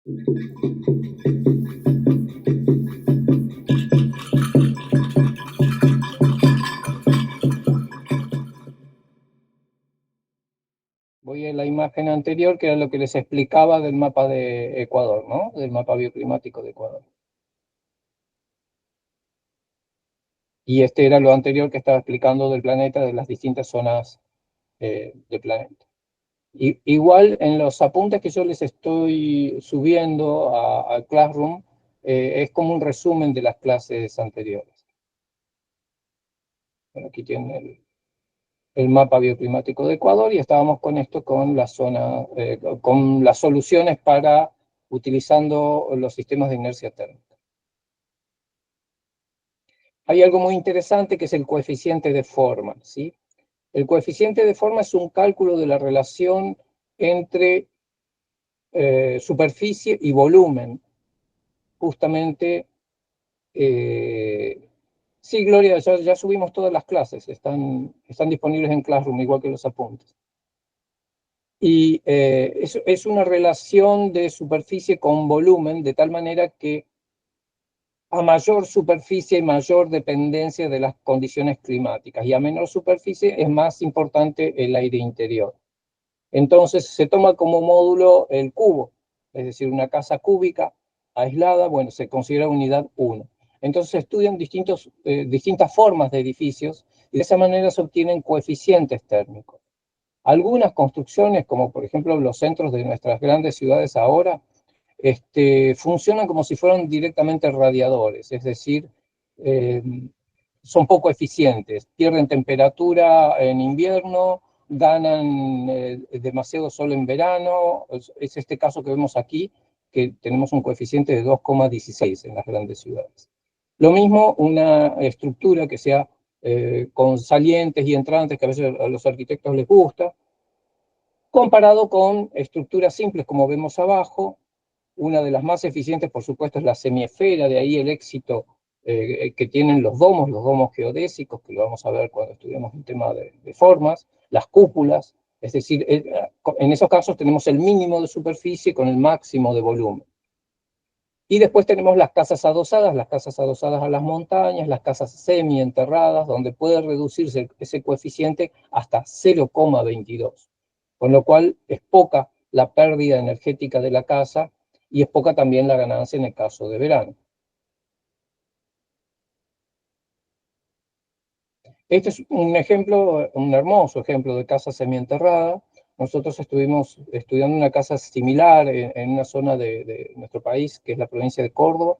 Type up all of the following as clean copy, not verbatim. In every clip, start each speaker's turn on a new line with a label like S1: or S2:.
S1: Voy a la imagen anterior, que era lo que les explicaba del mapa de Ecuador, ¿no? Del mapa bioclimático de Ecuador. Y este era lo anterior que estaba explicando del planeta, de las distintas zonas del planeta. Igual en los apuntes que yo les estoy subiendo a Classroom, es como un resumen de las clases anteriores. Bueno, aquí tienen el mapa bioclimático de Ecuador y estábamos con esto, con la zona, con las soluciones para utilizando los sistemas de inercia térmica. Hay algo muy interesante que es el coeficiente de forma, ¿sí? El coeficiente de forma es un cálculo de la relación entre superficie y volumen. Justamente, sí, Gloria, ya subimos todas las clases, están disponibles en Classroom, igual que los apuntes. Y es una relación de superficie con volumen, de tal manera que a mayor superficie hay mayor dependencia de las condiciones climáticas, y a menor superficie es más importante el aire interior. Entonces se toma como módulo el cubo, es decir, una casa cúbica aislada, bueno, se considera unidad 1. Entonces se estudian distintas formas de edificios y de esa manera se obtienen coeficientes térmicos. Algunas construcciones, como por ejemplo los centros de nuestras grandes ciudades ahora, funcionan como si fueran directamente radiadores, es decir, eh, son poco eficientes, pierden temperatura en invierno, ganan demasiado sol en verano, es este caso que vemos aquí, que tenemos un coeficiente de 2,16 en las grandes ciudades. Lo mismo una estructura que sea con salientes y entrantes, que a veces a los arquitectos les gusta, comparado con estructuras simples como vemos abajo. Una de las más eficientes, por supuesto, es la semiesfera, de ahí el éxito que tienen los domos geodésicos, que lo vamos a ver cuando estudiamos el tema de formas, las cúpulas, es decir, en esos casos tenemos el mínimo de superficie con el máximo de volumen. Y después tenemos las casas adosadas a las montañas, las casas semienterradas, donde puede reducirse ese coeficiente hasta 0,22, con lo cual es poca la pérdida energética de la casa y es poca también la ganancia en el caso de verano. Este es un ejemplo, un hermoso ejemplo de casa semienterrada. Nosotros estuvimos estudiando una casa similar en una zona de nuestro país, que es la provincia de Córdoba,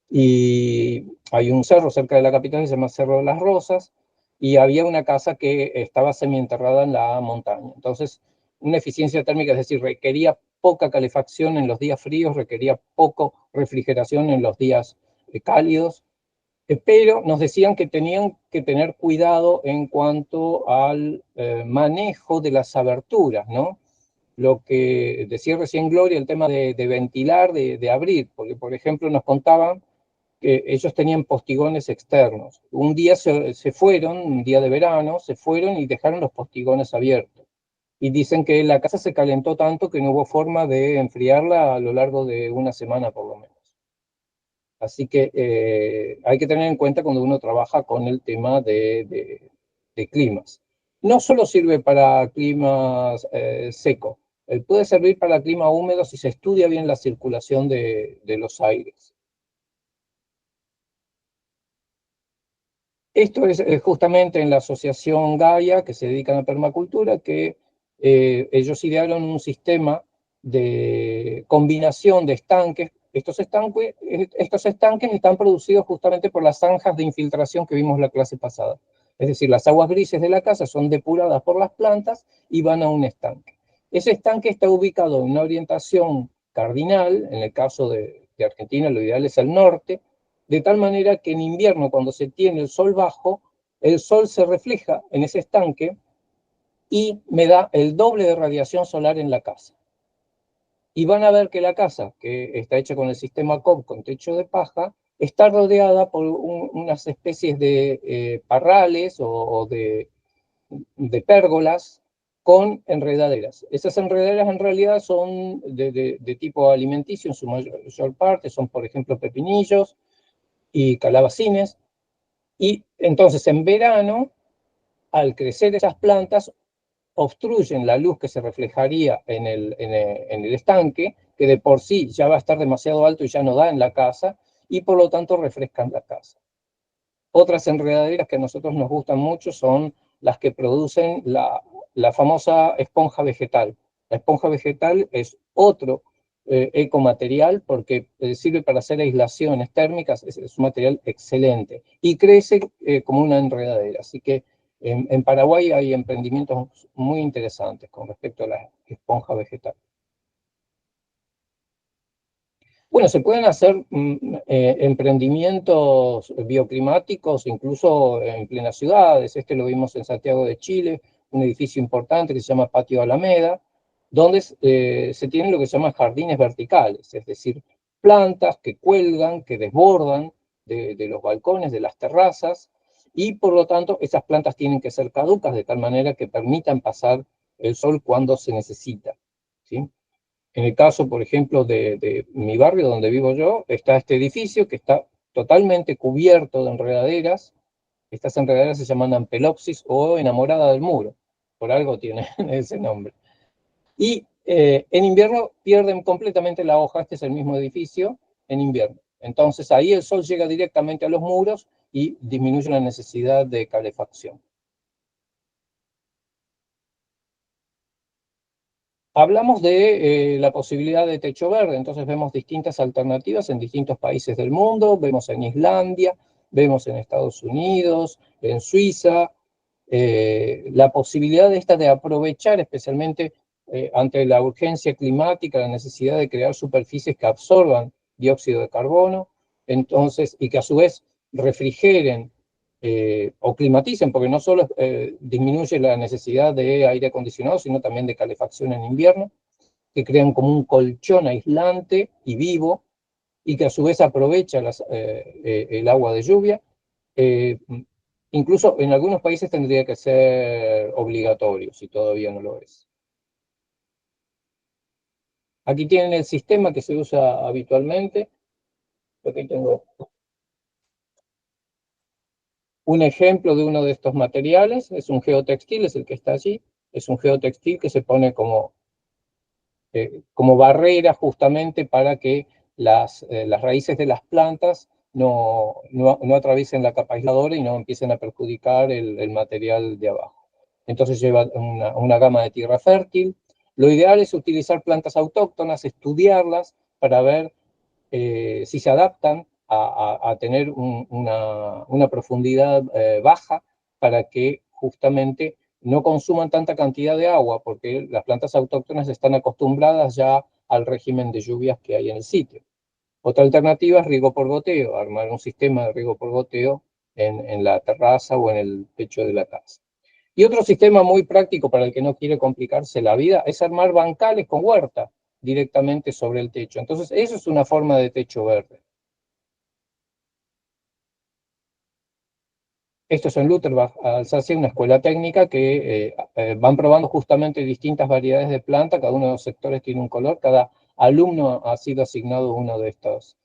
S1: y hay un cerro cerca de la capital que se llama Cerro de las Rosas, y había una casa que estaba semienterrada en la montaña. Entonces, una eficiencia térmica, es decir, requería poca calefacción en los días fríos, requería poco refrigeración en los días cálidos, pero nos decían que tenían que tener cuidado en cuanto al manejo de las aberturas, ¿no? Lo que decía recién Gloria, el tema de ventilar, de abrir, porque por ejemplo nos contaban que ellos tenían postigones externos. Un día se fueron, un día de verano, se fueron y dejaron los postigones abiertos. Y dicen que la casa se calentó tanto que no hubo forma de enfriarla a lo largo de una semana por lo menos. Así que hay que tener en cuenta cuando uno trabaja con el tema de climas. No solo sirve para climas secos, puede servir para clima húmedo si se estudia bien la circulación de los aires. Esto es justamente en la asociación Gaia, que se dedica a la permacultura, que ellos idearon un sistema de combinación de estanques. Estos estanques están producidos justamente por las zanjas de infiltración que vimos la clase pasada. Es decir, las aguas grises de la casa son depuradas por las plantas y van a un estanque. Ese estanque está ubicado en una orientación cardinal, en el caso de Argentina lo ideal es el norte, de tal manera que en invierno, cuando se tiene el sol bajo, el sol se refleja en ese estanque y me da el doble de radiación solar en la casa. Y van a ver que la casa, que está hecha con el sistema COP, con techo de paja, está rodeada por unas especies de parrales o de pérgolas con enredaderas. Esas enredaderas en realidad son de tipo alimenticio en su mayor parte, son por ejemplo pepinillos y calabacines, y entonces en verano, al crecer esas plantas, obstruyen la luz que se reflejaría en el estanque, que de por sí ya va a estar demasiado alto y ya no da en la casa, y por lo tanto refrescan la casa. Otras enredaderas que a nosotros nos gustan mucho son las que producen la famosa esponja vegetal. La esponja vegetal es otro ecomaterial porque sirve para hacer aislaciones térmicas, es un material excelente y crece como una enredadera. Así que en Paraguay hay emprendimientos muy interesantes con respecto a la esponja vegetal. Bueno, se pueden hacer emprendimientos bioclimáticos incluso en plenas ciudades. Este lo vimos en Santiago de Chile, un edificio importante que se llama Patio Alameda, donde se tienen lo que se llama jardines verticales, es decir, plantas que cuelgan, que desbordan de los balcones, de las terrazas, y por lo tanto esas plantas tienen que ser caducas de tal manera que permitan pasar el sol cuando se necesita, ¿sí? En el caso, por ejemplo, de mi barrio donde vivo yo, está este edificio que está totalmente cubierto de enredaderas. Estas enredaderas se llaman ampelopsis o enamorada del muro. Por algo tiene ese nombre. Y en invierno pierden completamente la hoja. Este es el mismo edificio en invierno. Entonces ahí el sol llega directamente a los muros y disminuye la necesidad de calefacción. Hablamos de la posibilidad de techo verde, entonces vemos distintas alternativas en distintos países del mundo, vemos en Islandia, vemos en Estados Unidos, en Suiza, la posibilidad de esta de aprovechar especialmente ante la urgencia climática, la necesidad de crear superficies que absorban dióxido de carbono, entonces, y que a su vez refrigeren o climaticen, porque no solo disminuye la necesidad de aire acondicionado, sino también de calefacción en invierno, que crean como un colchón aislante y vivo, y que a su vez aprovecha el agua de lluvia. Eh, Incluso en algunos países tendría que ser obligatorio, si todavía no lo es. Aquí tienen el sistema que se usa habitualmente. Aquí tengo un ejemplo de uno de estos materiales, es un geotextil, es el que está allí, es un geotextil que se pone como barrera justamente para que las raíces de las plantas no atraviesen la capa aisladora y no empiecen a perjudicar el material de abajo. Entonces lleva una gama de tierra fértil. Lo ideal es utilizar plantas autóctonas, estudiarlas para ver si se adaptan a tener una profundidad baja para que justamente no consuman tanta cantidad de agua, porque las plantas autóctonas están acostumbradas ya al régimen de lluvias que hay en el sitio. Otra alternativa es riego por goteo, armar un sistema de riego por goteo en la terraza o en el techo de la casa. Y otro sistema muy práctico para el que no quiere complicarse la vida es armar bancales con huerta directamente sobre el techo. Entonces, eso es una forma de techo verde. Esto es en Lutherbach, Alsacia, una escuela técnica que van probando justamente distintas variedades de planta, cada uno de los sectores tiene un color, cada alumno ha sido asignado uno de estos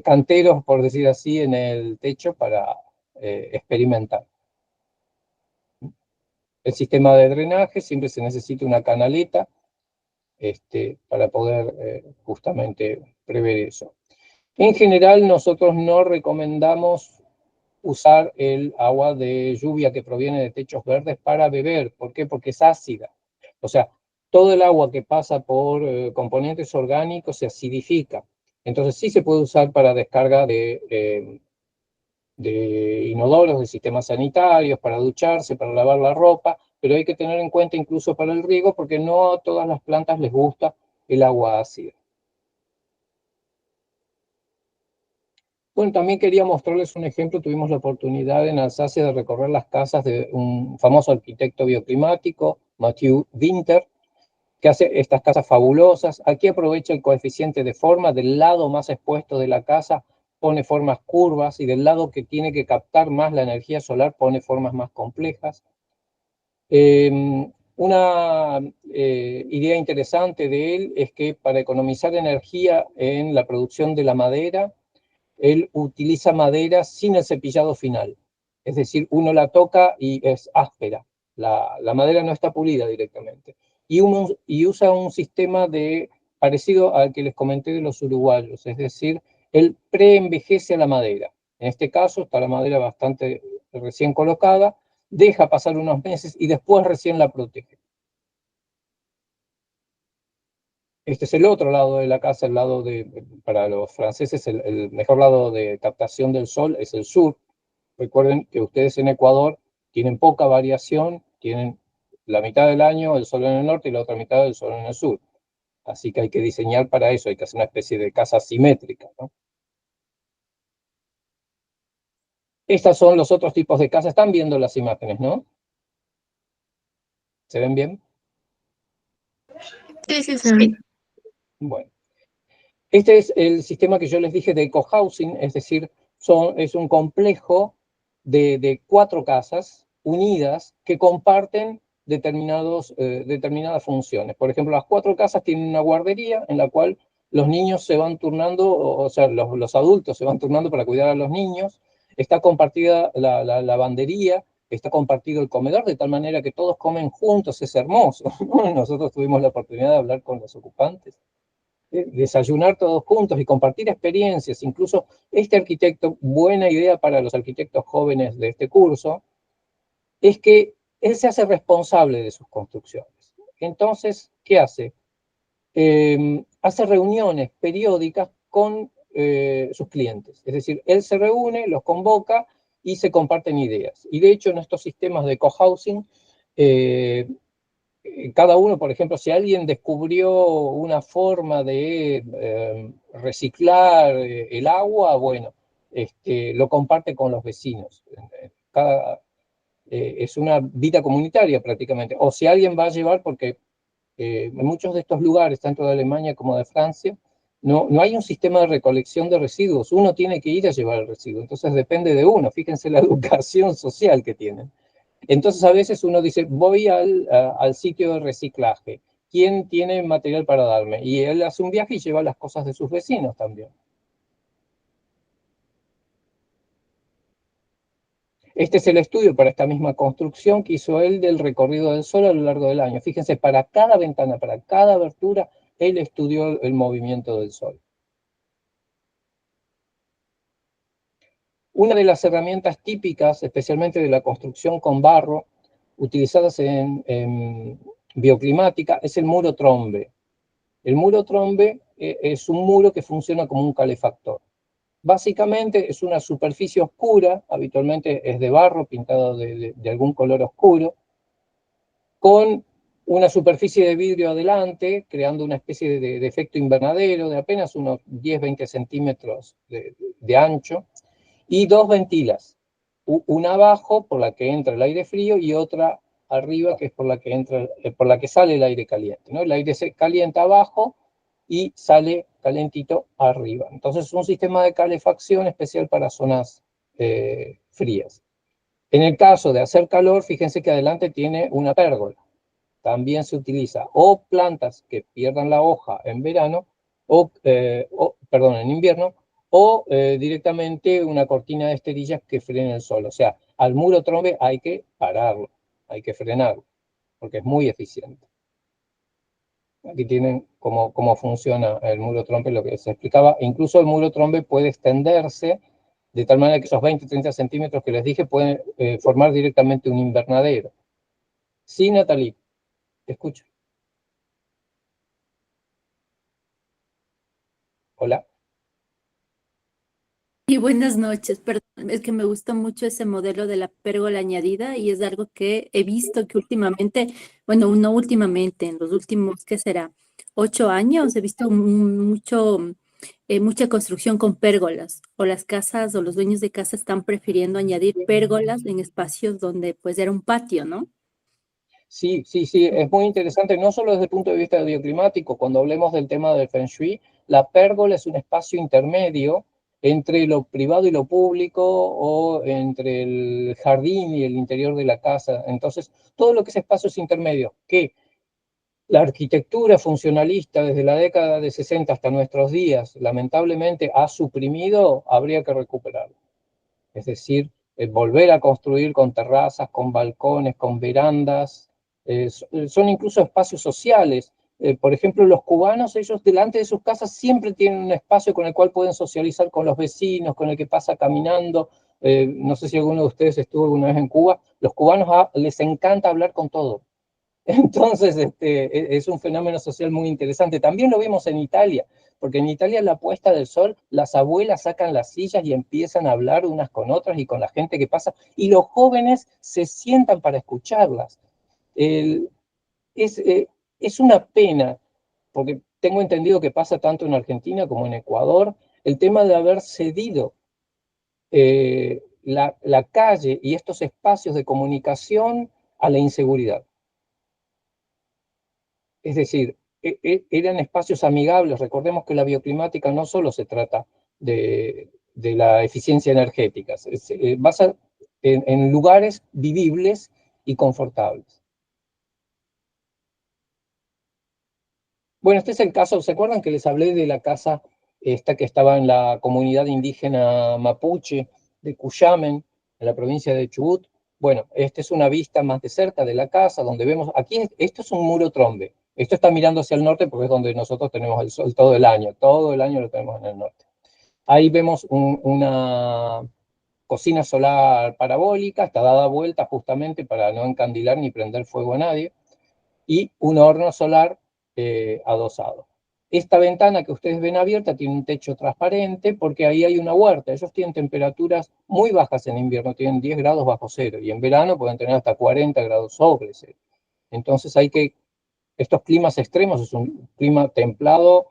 S1: canteros, por decir así, en el techo para experimentar. El sistema de drenaje, siempre se necesita una canaleta para poder justamente prever eso. En general, nosotros no recomendamos usar el agua de lluvia que proviene de techos verdes para beber. ¿Por qué? Porque es ácida. O sea, todo el agua que pasa por componentes orgánicos se acidifica. Entonces sí se puede usar para descarga de inodoros, de sistemas sanitarios, para ducharse, para lavar la ropa, pero hay que tener en cuenta incluso para el riego porque no a todas las plantas les gusta el agua ácida. Bueno, también quería mostrarles un ejemplo. Tuvimos la oportunidad en Alsacia de recorrer las casas de un famoso arquitecto bioclimático, Mathieu Winter, que hace estas casas fabulosas. Aquí aprovecha el coeficiente de forma, del lado más expuesto de la casa pone formas curvas y del lado que tiene que captar más la energía solar pone formas más complejas. Una idea interesante de él es que para economizar energía en la producción de la madera, él utiliza madera sin el cepillado final. Es decir, uno la toca y es áspera. La madera no está pulida directamente. Y usa un sistema parecido al que les comenté de los uruguayos. Es decir, él preenvejece a la madera. En este caso está la madera bastante recién colocada, deja pasar unos meses y después recién la protege. Este es el otro lado de la casa, para los franceses, el mejor lado de captación del sol es el sur. Recuerden que ustedes en Ecuador tienen poca variación, tienen la mitad del año el sol en el norte y la otra mitad del sol en el sur. Así que hay que diseñar para eso, hay que hacer una especie de casa simétrica, ¿no? Estos son los otros tipos de casas. Están viendo las imágenes, ¿no? ¿Se ven bien?
S2: Sí, sí, se ve.
S1: Bueno. Este es el sistema que yo les dije de ecohousing, es decir, es un complejo de 4 casas unidas que comparten determinadas funciones. Por ejemplo, las 4 casas tienen una guardería en la cual los niños se van turnando, o sea, los adultos se van turnando para cuidar a los niños. Está compartida la lavandería, está compartido el comedor, de tal manera que todos comen juntos, es hermoso, ¿no? Nosotros tuvimos la oportunidad de hablar con los ocupantes, desayunar todos juntos y compartir experiencias. Incluso este arquitecto, buena idea para los arquitectos jóvenes de este curso, es que él se hace responsable de sus construcciones. Entonces, ¿qué hace? Hace reuniones periódicas con sus clientes. Es decir, él se reúne, los convoca y se comparten ideas. Y de hecho, en estos sistemas de cohousing, cada uno, por ejemplo, si alguien descubrió una forma de reciclar el agua, bueno, lo comparte con los vecinos. Es una vida comunitaria prácticamente. O si alguien va a llevar, porque en muchos de estos lugares, tanto de Alemania como de Francia, no hay un sistema de recolección de residuos. Uno tiene que ir a llevar el residuo. Entonces depende de uno. Fíjense la educación social que tienen. Entonces a veces uno dice, voy al sitio de reciclaje. ¿Quién tiene material para darme? Y él hace un viaje y lleva las cosas de sus vecinos también. Este es el estudio para esta misma construcción que hizo él del recorrido del sol a lo largo del año. Fíjense, para cada ventana, para cada abertura, él estudió el movimiento del sol. Una de las herramientas típicas, especialmente de la construcción con barro, utilizadas en bioclimática, es el muro trombe. El muro trombe es un muro que funciona como un calefactor. Básicamente es una superficie oscura, habitualmente es de barro pintado de algún color oscuro, con una superficie de vidrio adelante, creando una especie de efecto invernadero de apenas unos 10-20 centímetros de ancho, y 2 ventilas, una abajo por la que entra el aire frío y otra arriba que es por la que sale el aire caliente, ¿no? El aire se calienta abajo y sale calentito arriba. Entonces es un sistema de calefacción especial para zonas frías. En el caso de hacer calor, fíjense que adelante tiene una pérgola. También se utiliza o plantas que pierdan la hoja en verano, perdón, en invierno, o directamente una cortina de esterillas que frene el sol. O sea, al muro trombe hay que pararlo, hay que frenarlo, porque es muy eficiente. Aquí tienen cómo funciona el muro trombe, lo que se explicaba. Incluso el muro trombe puede extenderse de tal manera que esos 20-30 centímetros que les dije pueden formar directamente un invernadero. Sí, Natalie, te escucho. Hola.
S2: Y buenas noches, perdón, es que me gusta mucho ese modelo de la pérgola añadida y es algo que he visto que últimamente, bueno, no últimamente, en los últimos, ¿qué será? 8 años he visto mucha construcción con pérgolas, o las casas o los dueños de casa están prefiriendo añadir pérgolas en espacios donde pues era un patio, ¿no?
S1: Sí, sí, sí, es muy interesante, no solo desde el punto de vista bioclimático, cuando hablemos del tema del Feng Shui, la pérgola es un espacio intermedio entre lo privado y lo público, o entre el jardín y el interior de la casa. Entonces, todo lo que es espacios intermedios, que la arquitectura funcionalista desde la década de 60 hasta nuestros días, lamentablemente, ha suprimido, habría que recuperarlo. Es decir, volver a construir con terrazas, con balcones, con verandas, son incluso espacios sociales. Por ejemplo, los cubanos, ellos delante de sus casas siempre tienen un espacio con el cual pueden socializar con los vecinos, con el que pasa caminando. No sé si alguno de ustedes estuvo alguna vez en Cuba. Los cubanos les encanta hablar con todo. Entonces, es un fenómeno social muy interesante. También lo vimos en Italia, porque en Italia, la puesta del sol, las abuelas sacan las sillas y empiezan a hablar unas con otras y con la gente que pasa, y los jóvenes se sientan para escucharlas. El, es, eh, es una pena, porque tengo entendido que pasa tanto en Argentina como en Ecuador, el tema de haber cedido la calle y estos espacios de comunicación a la inseguridad. Es decir, eran espacios amigables. Recordemos que la bioclimática no solo se trata de la eficiencia energética, se basa en lugares vivibles y confortables. Bueno, este es el caso. ¿Se acuerdan que les hablé de la casa esta que estaba en la comunidad indígena mapuche de Cuyamen, en la provincia de Chubut? Bueno, esta es una vista más de cerca de la casa, donde vemos, aquí esto es un muro trombe. Esto está mirando hacia el norte porque es donde nosotros tenemos el sol todo el año lo tenemos en el norte. Ahí vemos una cocina solar parabólica, está dada vuelta justamente para no encandilar ni prender fuego a nadie, y un horno solar adosado. Esta ventana que ustedes ven abierta tiene un techo transparente porque ahí hay una huerta. Ellos tienen temperaturas muy bajas en invierno, tienen 10 grados bajo cero, y en verano pueden tener hasta 40 grados sobre cero. Entonces estos climas extremos es un clima templado,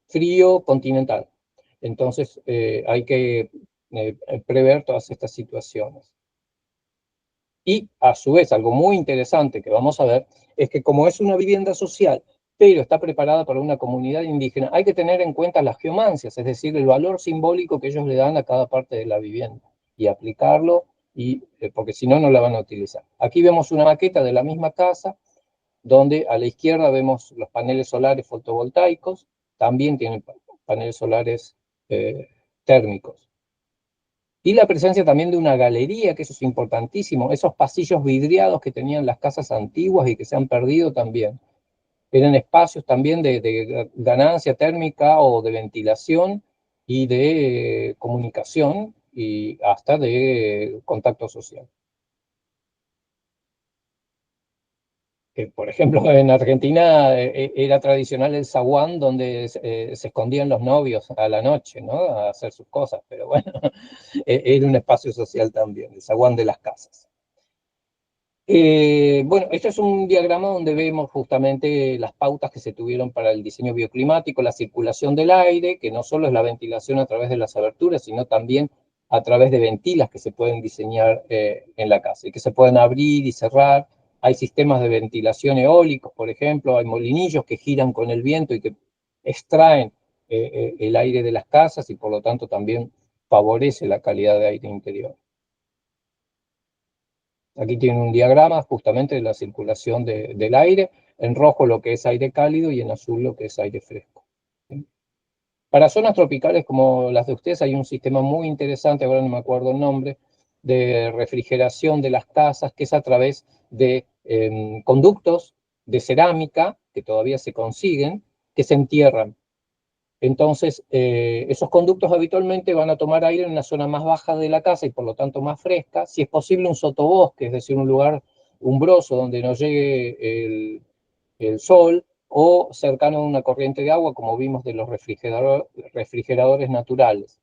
S1: frío, continental. Entonces hay que prever todas estas situaciones. Y a su vez, algo muy interesante que vamos a ver, es que como es una vivienda social, pero está preparada para una comunidad indígena, hay que tener en cuenta las geomancias, es decir, el valor simbólico que ellos le dan a cada parte de la vivienda, y aplicarlo, porque si no, no la van a utilizar. Aquí vemos una maqueta de la misma casa, donde a la izquierda vemos los paneles solares fotovoltaicos, también tienen paneles solares térmicos. Y la presencia también de una galería, que eso es importantísimo, esos pasillos vidriados que tenían las casas antiguas y que se han perdido también. Eran espacios también de ganancia térmica o de ventilación y de comunicación y hasta de contacto social. Por ejemplo, en Argentina era tradicional el zaguán donde se escondían los novios a la noche, ¿no? A hacer sus cosas, pero bueno, era un espacio social también, el zaguán de las casas. Bueno, este es un diagrama donde vemos justamente las pautas que se tuvieron para el diseño bioclimático, la circulación del aire, que no solo es la ventilación a través de las aberturas, sino también a través de ventilas que se pueden diseñar en la casa y que se pueden abrir y cerrar. Hay sistemas de ventilación eólicos, por ejemplo, hay molinillos que giran con el viento y que extraen el aire de las casas y por lo tanto también favorece la calidad de aire interior. Aquí tienen un diagrama justamente de la circulación del aire, en rojo lo que es aire cálido y en azul lo que es aire fresco. Para zonas tropicales como las de ustedes hay un sistema muy interesante, ahora no me acuerdo el nombre, de refrigeración de las casas, que es a través de conductos de cerámica, que todavía se consiguen, que se entierran. Entonces, esos conductos habitualmente van a tomar aire en una zona más baja de la casa y por lo tanto más fresca. Si es posible, un sotobosque, es decir, un lugar umbroso donde no llegue el sol, o cercano a una corriente de agua, como vimos de los refrigeradores naturales.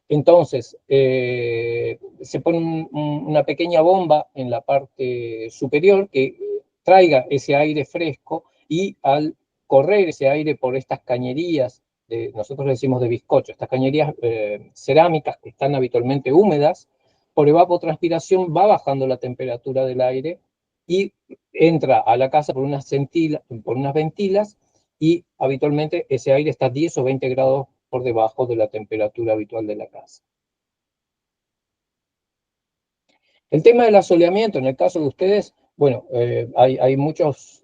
S1: Entonces, se pone una pequeña bomba en la parte superior que traiga ese aire fresco, y al correr ese aire por estas cañerías, nosotros le decimos de bizcocho, estas cañerías cerámicas que están habitualmente húmedas, por evapotranspiración va bajando la temperatura del aire y entra a la casa por unas ventilas, y habitualmente ese aire está 10 o 20 grados por debajo de la temperatura habitual de la casa. El tema del asoleamiento, en el caso de ustedes, bueno, hay muchos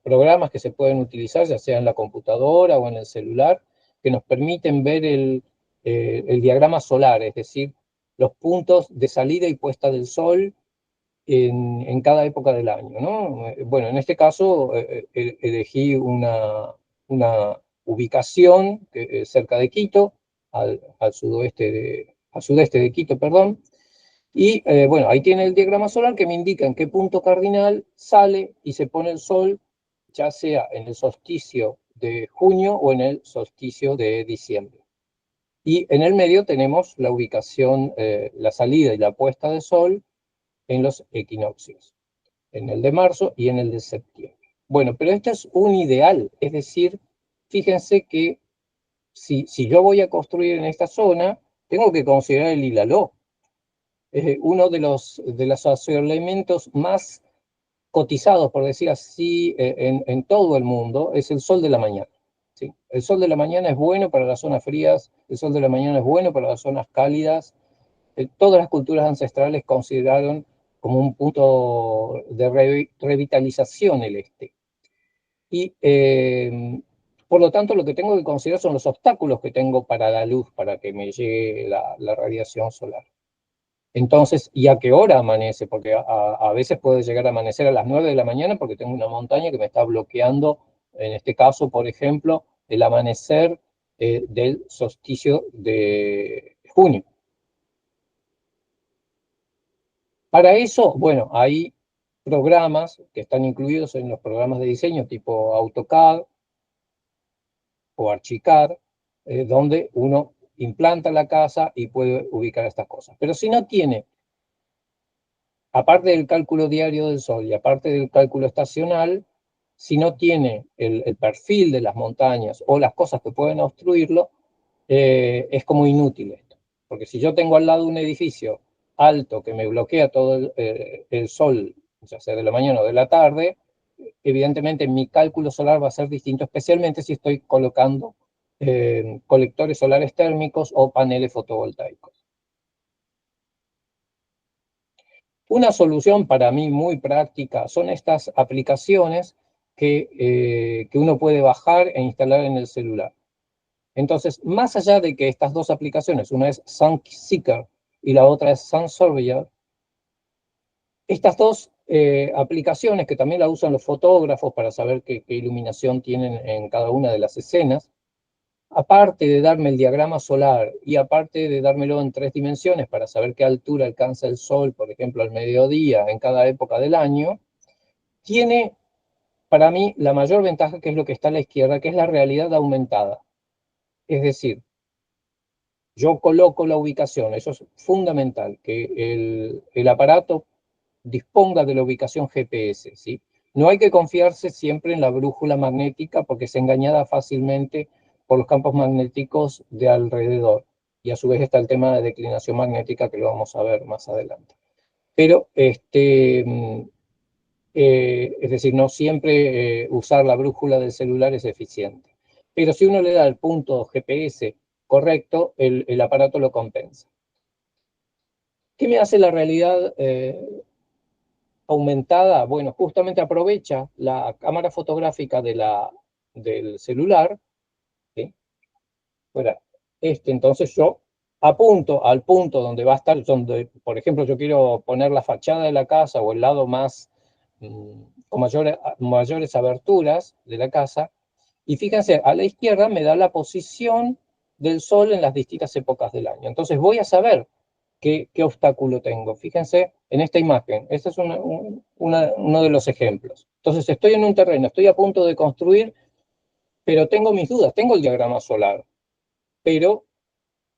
S1: programas que se pueden utilizar, ya sea en la computadora o en el celular, que nos permiten ver el diagrama solar, es decir, los puntos de salida y puesta del sol en cada época del año, ¿no? Bueno, en este caso elegí una ubicación cerca de Quito, al sudeste de Quito, perdón, y bueno, ahí tiene el diagrama solar que me indica en qué punto cardinal sale y se pone el sol, ya sea en el solsticio de junio o en el solsticio de diciembre. Y en el medio tenemos la ubicación, la salida y la puesta de sol en los equinoccios, en el de marzo y en el de septiembre. Bueno, pero esto es un ideal, es decir, fíjense que si yo voy a construir en esta zona, tengo que considerar el hilaló. Uno de los elementos más cotizados, por decir así, en todo el mundo, es el sol de la mañana. ¿Sí? El sol de la mañana es bueno para las zonas frías, el sol de la mañana es bueno para las zonas cálidas. Todas las culturas ancestrales consideraron como un punto de revitalización el este. Y por lo tanto lo que tengo que considerar son los obstáculos que tengo para la luz, para que me llegue la radiación solar. Entonces, ¿y a qué hora amanece? Porque a veces puede llegar a amanecer a las 9 de la mañana porque tengo una montaña que me está bloqueando, en este caso, por ejemplo, el amanecer del solsticio de junio. Para eso, bueno, hay programas que están incluidos en los programas de diseño tipo AutoCAD o Archicad, donde uno implanta la casa y puede ubicar estas cosas. Pero si no tiene, aparte del cálculo diario del sol y aparte del cálculo estacional, si no tiene el perfil de las montañas o las cosas que pueden obstruirlo, es como inútil esto. Porque si yo tengo al lado un edificio alto que me bloquea todo el sol, ya sea de la mañana o de la tarde, evidentemente mi cálculo solar va a ser distinto, especialmente si estoy colocando colectores solares térmicos o paneles fotovoltaicos. Una solución para mí muy práctica son estas aplicaciones que uno puede bajar e instalar en el celular. Entonces, más allá de que estas dos aplicaciones, una es SunSeeker y la otra es SunSurveyor, estas dos aplicaciones que también la usan los fotógrafos para saber qué iluminación tienen en cada una de las escenas, aparte de darme el diagrama solar y aparte de dármelo en 3 dimensiones para saber qué altura alcanza el sol, por ejemplo, al mediodía en cada época del año, tiene para mí la mayor ventaja, que es lo que está a la izquierda, que es la realidad aumentada. Es decir, yo coloco la ubicación, eso es fundamental, que el aparato disponga de la ubicación GPS, ¿sí? No hay que confiarse siempre en la brújula magnética porque es engañada fácilmente por los campos magnéticos de alrededor. Y a su vez está el tema de declinación magnética que lo vamos a ver más adelante. Pero, es decir, no siempre usar la brújula del celular es eficiente. Pero si uno le da el punto GPS correcto, el aparato lo compensa. ¿Qué me hace la realidad aumentada? Bueno, justamente aprovecha la cámara fotográfica del celular, ¿sí? Fuera, entonces yo apunto al punto donde va a estar, donde, por ejemplo, yo quiero poner la fachada de la casa o el lado más, con mayores aberturas de la casa, y fíjense, a la izquierda me da la posición del sol en las distintas épocas del año. Entonces voy a saber qué obstáculo tengo. Fíjense en esta imagen, este es uno de los ejemplos. Entonces estoy en un terreno, estoy a punto de construir, pero tengo mis dudas, tengo el diagrama solar, pero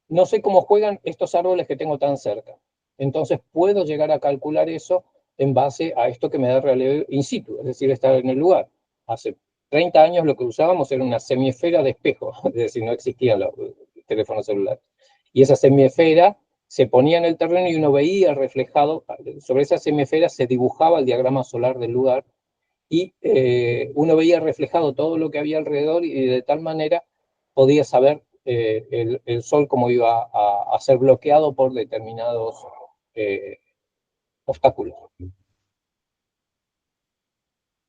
S1: no sé cómo juegan estos árboles que tengo tan cerca. Entonces puedo llegar a calcular eso en base a esto que me da realidad in situ, es decir, estar en el lugar. Hace 30 años lo que usábamos era una semiesfera de espejo, es decir, no existían los teléfonos celulares. Y esa semiesfera se ponía en el terreno y uno veía reflejado, sobre esa semiesfera se dibujaba el diagrama solar del lugar y uno veía reflejado todo lo que había alrededor y de tal manera podía saber el Sol cómo iba a ser bloqueado por determinados obstáculos.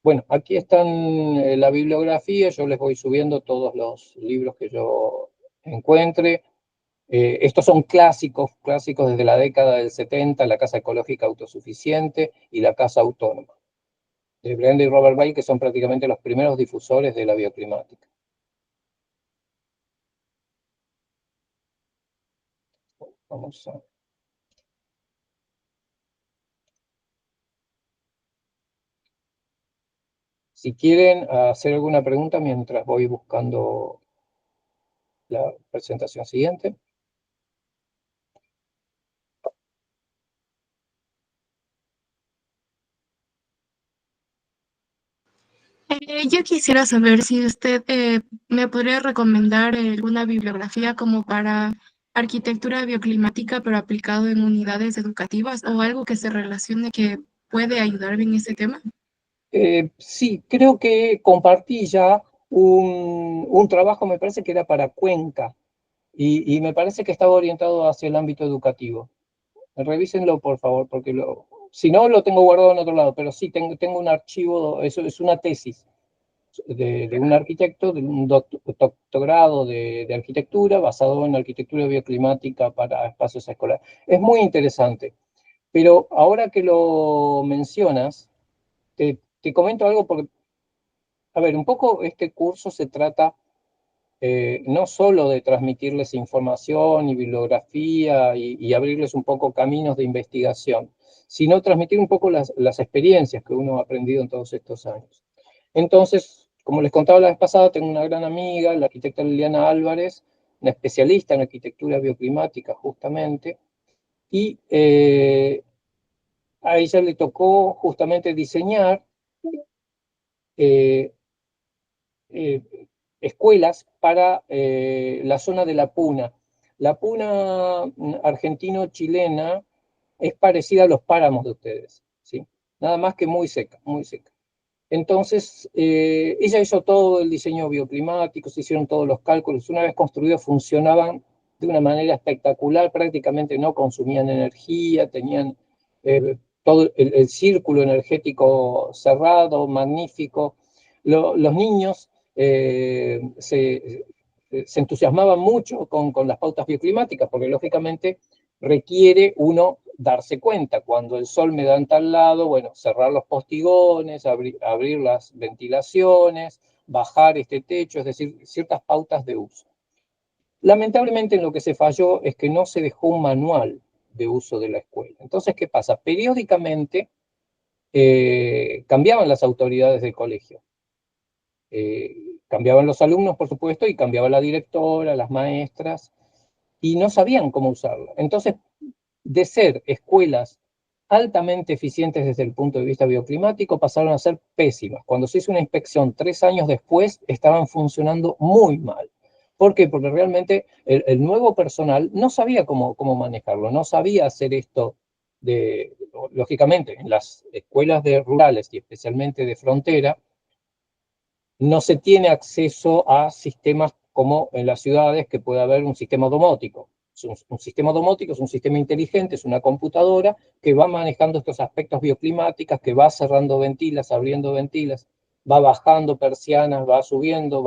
S1: Bueno, aquí están la bibliografía, yo les voy subiendo todos los libros que yo encuentre. Estos son clásicos desde la década del 70, La Casa Ecológica Autosuficiente y La Casa Autónoma, de Brenda y Robert Bale, que son prácticamente los primeros difusores de la bioclimática. Vamos a... Si quieren hacer alguna pregunta mientras voy buscando la presentación siguiente.
S3: Yo quisiera saber si usted me podría recomendar alguna bibliografía como para arquitectura bioclimática, pero aplicado en unidades educativas o algo que se relacione que puede ayudarme en ese tema.
S1: Sí, creo que compartí ya un trabajo, me parece que era para Cuenca, y me parece que estaba orientado hacia el ámbito educativo. Revísenlo, por favor, porque si no, lo tengo guardado en otro lado, pero sí, tengo un archivo, eso es una tesis de un arquitecto, de un doctorado de arquitectura, basado en arquitectura bioclimática para espacios escolares. Es muy interesante, pero ahora que lo mencionas, te comento algo porque, a ver, un poco este curso se trata no solo de transmitirles información y bibliografía y abrirles un poco caminos de investigación, sino transmitir un poco las experiencias que uno ha aprendido en todos estos años. Entonces, como les contaba la vez pasada, tengo una gran amiga, la arquitecta Liliana Álvarez, una especialista en arquitectura bioclimática justamente, y a ella le tocó justamente diseñar eh, eh, escuelas para la zona de la Puna. La Puna argentino-chilena es parecida a los páramos de ustedes, ¿sí? Nada más que muy seca, muy seca. Entonces, ella hizo todo el diseño bioclimático, se hicieron todos los cálculos, una vez construidos funcionaban de una manera espectacular, prácticamente no consumían energía, tenían todo el círculo energético cerrado, magnífico. Los niños se entusiasmaban mucho con las pautas bioclimáticas, porque lógicamente requiere uno darse cuenta, cuando el sol me da en tal lado, bueno, cerrar los postigones, abrir las ventilaciones, bajar este techo, es decir, ciertas pautas de uso. Lamentablemente en lo que se falló es que no se dejó un manual de uso de la escuela. Entonces, ¿qué pasa? Periódicamente cambiaban las autoridades del colegio. Cambiaban los alumnos, por supuesto, y cambiaba la directora, las maestras, y no sabían cómo usarla. Entonces, de ser escuelas altamente eficientes desde el punto de vista bioclimático, pasaron a ser pésimas. Cuando se hizo una inspección 3 años después, estaban funcionando muy mal. ¿Por qué? Porque realmente el nuevo personal no sabía cómo manejarlo, no sabía hacer esto lógicamente, en las escuelas rurales y especialmente de frontera, no se tiene acceso a sistemas como en las ciudades, que puede haber un sistema domótico. Un sistema domótico es un sistema inteligente, es una computadora que va manejando estos aspectos bioclimáticos, que va cerrando ventilas, abriendo ventilas, va bajando persianas, va subiendo,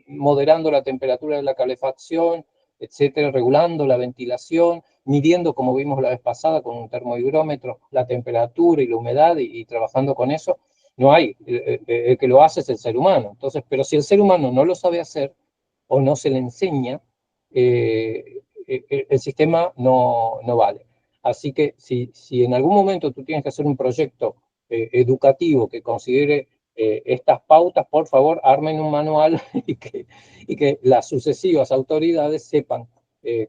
S1: moderando la temperatura de la calefacción, etcétera, regulando la ventilación, midiendo, como vimos la vez pasada, con un termohigrómetro, la temperatura y la humedad y trabajando con eso. No hay, el que lo hace es el ser humano. Entonces, pero si el ser humano no lo sabe hacer o no se le enseña, el sistema no vale. Así que si en algún momento tú tienes que hacer un proyecto educativo que considere estas pautas, por favor, armen un manual y que las sucesivas autoridades sepan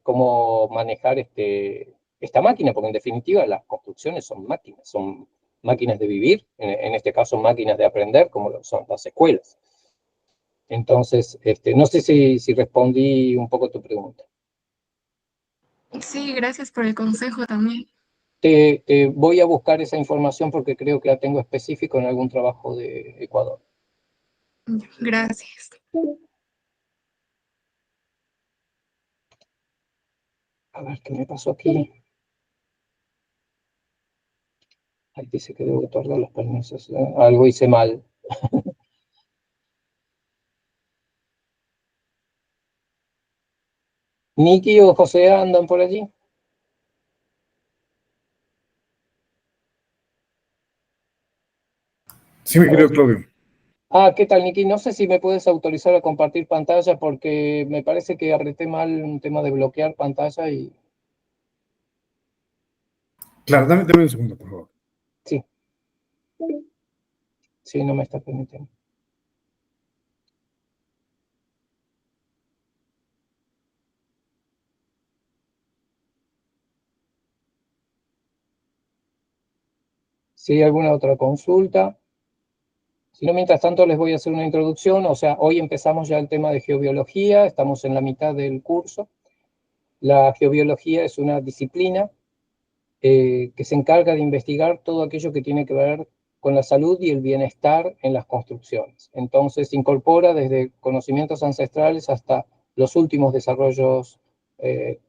S1: cómo manejar esta máquina, porque en definitiva las construcciones son máquinas de vivir, en este caso máquinas de aprender, como son las escuelas. Entonces, no sé si respondí un poco tu pregunta.
S3: Sí, gracias por el consejo también.
S1: Te voy a buscar esa información porque creo que la tengo específico en algún trabajo de Ecuador.
S3: Gracias.
S1: A ver qué me pasó aquí. Ahí dice que debo otorgar los permisos. Algo hice mal. ¿Niki o José andan por allí?
S4: Sí, mi querido Claudio.
S1: ¿Qué tal, Niki? No sé si me puedes autorizar a compartir pantalla porque me parece que apreté mal un tema de bloquear pantalla y
S4: Claro, dame un segundo, por favor.
S1: sí, sí, no me está permitiendo. Si hay alguna otra consulta. Si no, mientras tanto les voy a hacer una introducción. O sea, hoy empezamos ya el tema de geobiología, estamos en la mitad del curso. La geobiología es una disciplina que se encarga de investigar todo aquello que tiene que ver con la salud y el bienestar en las construcciones. Entonces, incorpora desde conocimientos ancestrales hasta los últimos desarrollos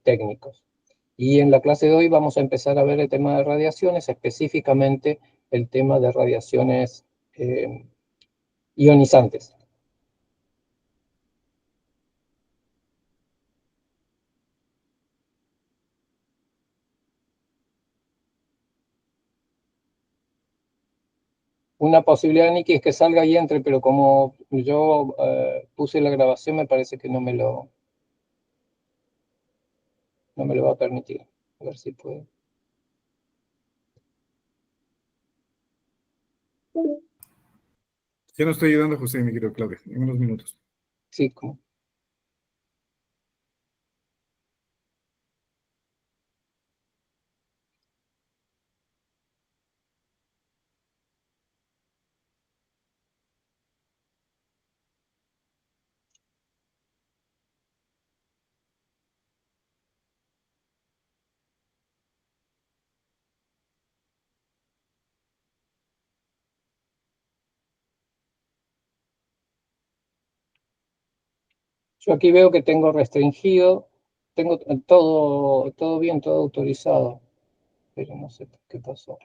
S1: técnicos. Y en la clase de hoy vamos a empezar a ver el tema de radiaciones, específicamente el tema de radiaciones ionizantes. Una posibilidad, Nicky, es que salga y entre, pero como yo puse la grabación, me parece que no me lo va a permitir. A ver si puede.
S4: Ya no estoy ayudando a José, mi querido Claudio, en unos minutos.
S1: Sí, como. Yo aquí veo que tengo restringido, tengo todo bien, todo autorizado, pero no sé qué pasó.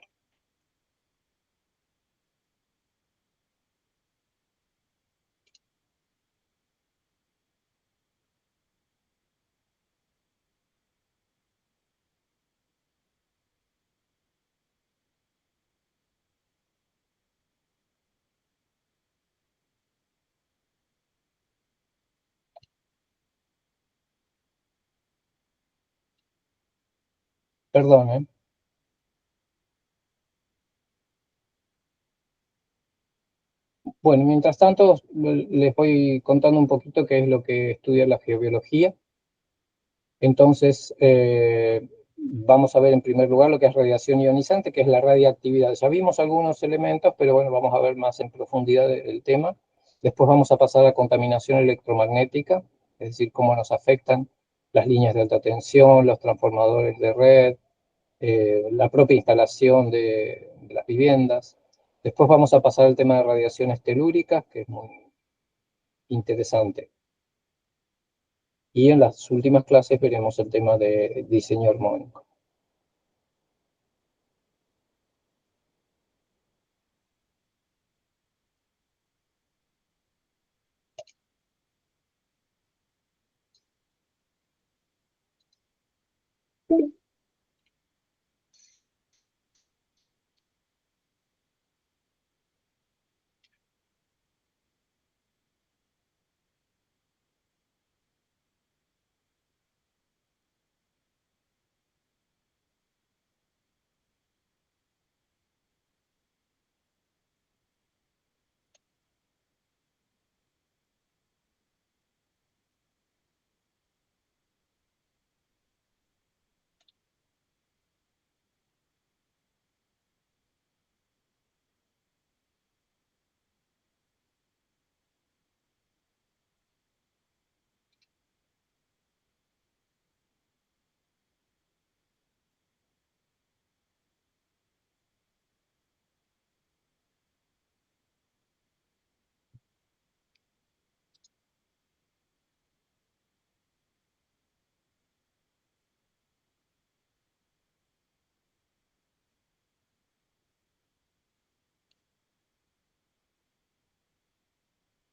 S1: Perdón, ¿eh? Bueno, mientras tanto, les voy contando un poquito qué es lo que estudia la geobiología. Entonces, vamos a ver en primer lugar lo que es radiación ionizante, que es la radiactividad. Ya vimos algunos elementos, pero bueno, vamos a ver más en profundidad el tema. Después vamos a pasar a contaminación electromagnética, es decir, cómo nos afectan las líneas de alta tensión, los transformadores de red, la propia instalación de las viviendas. Después vamos a pasar al tema de radiaciones telúricas, que es muy interesante. Y en las últimas clases veremos el tema de diseño armónico.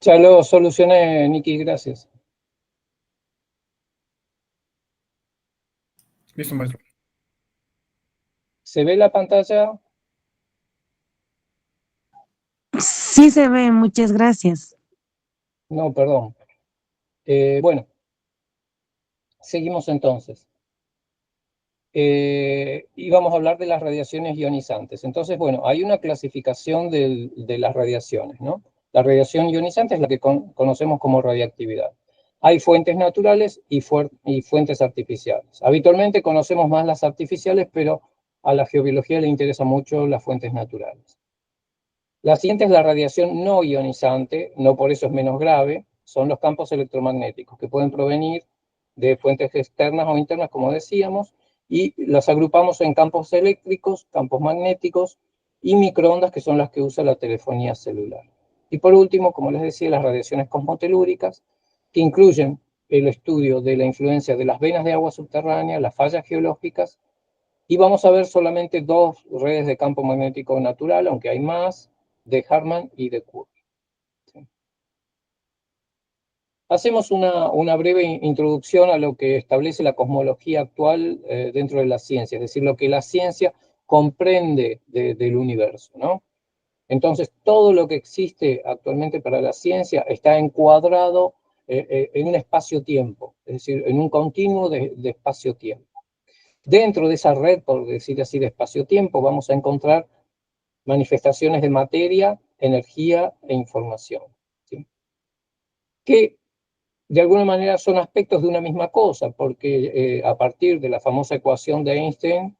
S1: Ya lo solucioné, Nicky, gracias.
S4: Listo, maestro.
S1: ¿Se ve la pantalla?
S5: Sí se ve, muchas gracias.
S1: No, perdón. Bueno, seguimos entonces. Y vamos a hablar de las radiaciones ionizantes. Entonces, bueno, hay una clasificación de las radiaciones, ¿no? La radiación ionizante es la que conocemos como radiactividad. Hay fuentes naturales y fuentes artificiales. Habitualmente conocemos más las artificiales, pero a la geobiología le interesan mucho las fuentes naturales. La siguiente es la radiación no ionizante, no por eso es menos grave, son los campos electromagnéticos, que pueden provenir de fuentes externas o internas, como decíamos, y las agrupamos en campos eléctricos, campos magnéticos y microondas, que son las que usa la telefonía celular. Y por último, como les decía, las radiaciones cosmotelúricas, que incluyen el estudio de la influencia de las venas de agua subterránea, las fallas geológicas, y vamos a ver solamente dos redes de campo magnético natural, aunque hay más, de Hartmann y de Curry. ¿Sí? Hacemos una breve introducción a lo que establece la cosmología actual dentro de la ciencia, es decir, lo que la ciencia comprende del universo, ¿no? Entonces, todo lo que existe actualmente para la ciencia está encuadrado en un espacio-tiempo, es decir, en un continuo de espacio-tiempo. Dentro de esa red, por decir así, de espacio-tiempo, vamos a encontrar manifestaciones de materia, energía e información, ¿sí? Que de alguna manera son aspectos de una misma cosa, porque a partir de la famosa ecuación de Einstein,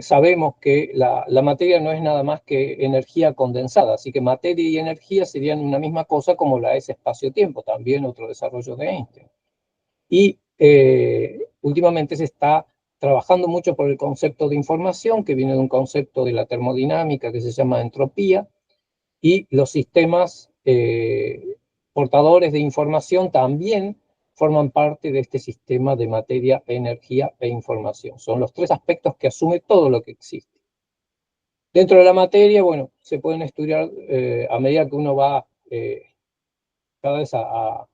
S1: sabemos que la materia no es nada más que energía condensada, así que materia y energía serían una misma cosa, como la es espacio-tiempo, también otro desarrollo de Einstein. Y últimamente se está trabajando mucho por el concepto de información, que viene de un concepto de la termodinámica que se llama entropía, y los sistemas portadores de información también forman parte de este sistema de materia, energía e información. Son los tres aspectos que asume todo lo que existe. Dentro de la materia, bueno, se pueden estudiar a medida que uno va cada vez a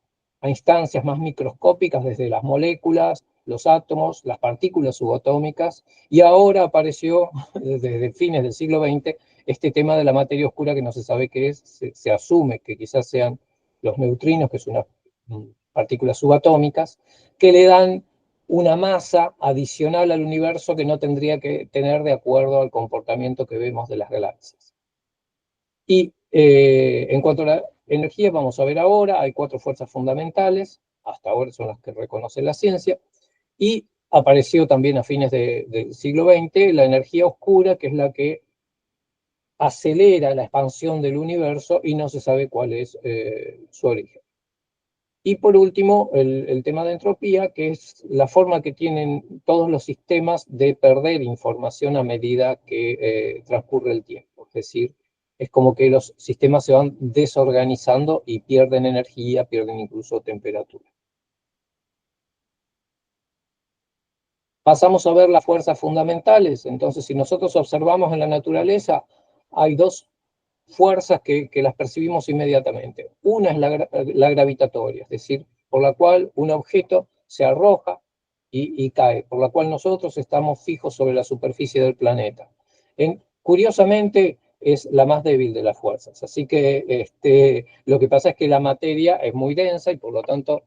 S1: instancias más microscópicas, desde las moléculas, los átomos, las partículas subatómicas, y ahora apareció, desde fines del siglo XX, este tema de la materia oscura que no se sabe qué es, se asume que quizás sean los neutrinos, que son unas partículas subatómicas, que le dan una masa adicional al universo que no tendría que tener de acuerdo al comportamiento que vemos de las galaxias. Y en cuanto a la energía, vamos a ver ahora, hay 4 fuerzas fundamentales, hasta ahora son las que reconoce la ciencia, y apareció también a fines del siglo XX la energía oscura, que es la que acelera la expansión del universo y no se sabe cuál es su origen. Y por último, el tema de entropía, que es la forma que tienen todos los sistemas de perder información a medida que transcurre el tiempo. Es decir, es como que los sistemas se van desorganizando y pierden energía, pierden incluso temperatura. Pasamos a ver las fuerzas fundamentales. Entonces, si nosotros observamos en la naturaleza, hay dos fuerzas que las percibimos inmediatamente. Una es la gravitatoria, es decir, por la cual un objeto se arroja y cae, por la cual nosotros estamos fijos sobre la superficie del planeta. Curiosamente, es la más débil de las fuerzas, así que lo que pasa es que la materia es muy densa y por lo tanto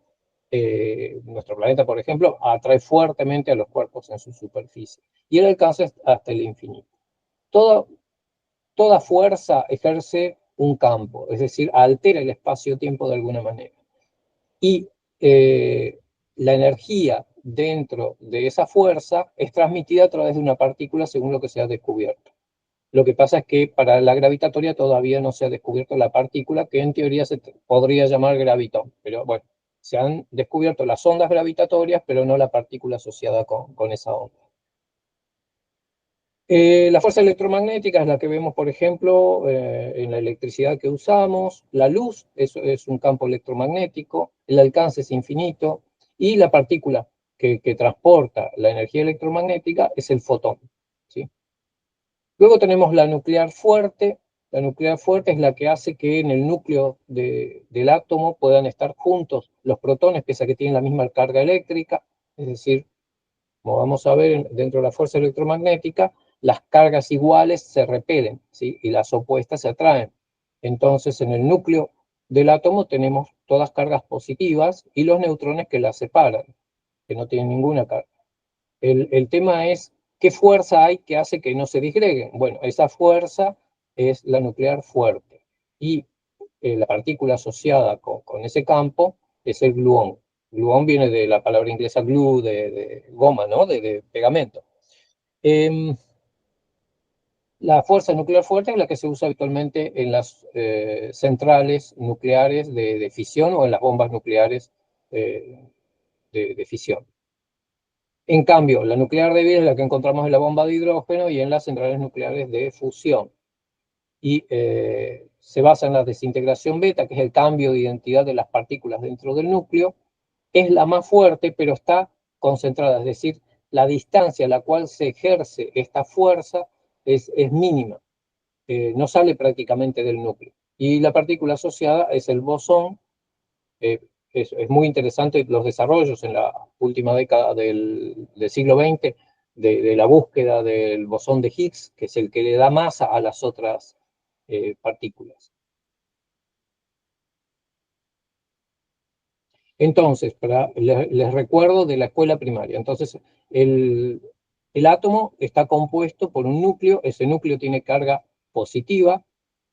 S1: nuestro planeta, por ejemplo, atrae fuertemente a los cuerpos en su superficie y el alcance es hasta el infinito. Toda fuerza ejerce un campo, es decir, altera el espacio-tiempo de alguna manera. Y la energía dentro de esa fuerza es transmitida a través de una partícula según lo que se ha descubierto. Lo que pasa es que para la gravitatoria todavía no se ha descubierto la partícula, que en teoría se podría llamar gravitón. Pero bueno, se han descubierto las ondas gravitatorias, pero no la partícula asociada con esa onda. La fuerza electromagnética es la que vemos, por ejemplo, en la electricidad que usamos. La luz es un campo electromagnético, el alcance es infinito, y la partícula que transporta la energía electromagnética es el fotón, ¿sí? Luego tenemos la nuclear fuerte, La nuclear fuerte es la que hace que en el núcleo del átomo puedan estar juntos los protones, pese a que tienen la misma carga eléctrica, es decir, como vamos a ver dentro de la fuerza electromagnética, las cargas iguales se repelen, ¿sí? Y las opuestas se atraen. Entonces, en el núcleo del átomo tenemos todas cargas positivas y los neutrones que las separan, que no tienen ninguna carga. El tema es qué fuerza hay que hace que no se disgreguen. Bueno, esa fuerza es la nuclear fuerte. Y la partícula asociada con ese campo es el gluón. Gluón viene de la palabra inglesa glue, de goma, ¿no? De pegamento. La fuerza nuclear fuerte es la que se usa habitualmente en las centrales nucleares de fisión o en las bombas nucleares de fisión. En cambio, la nuclear débil es la que encontramos en la bomba de hidrógeno y en las centrales nucleares de fusión. Y se basa en la desintegración beta, que es el cambio de identidad de las partículas dentro del núcleo. Es la más fuerte, pero está concentrada, es decir, la distancia a la cual se ejerce esta fuerza es mínima, no sale prácticamente del núcleo. Y la partícula asociada es el bosón. Es muy interesante los desarrollos en la última década del siglo XX de la búsqueda del bosón de Higgs, que es el que le da masa a las otras partículas. Entonces, les recuerdo de la escuela primaria. Entonces, el átomo está compuesto por un núcleo, ese núcleo tiene carga positiva.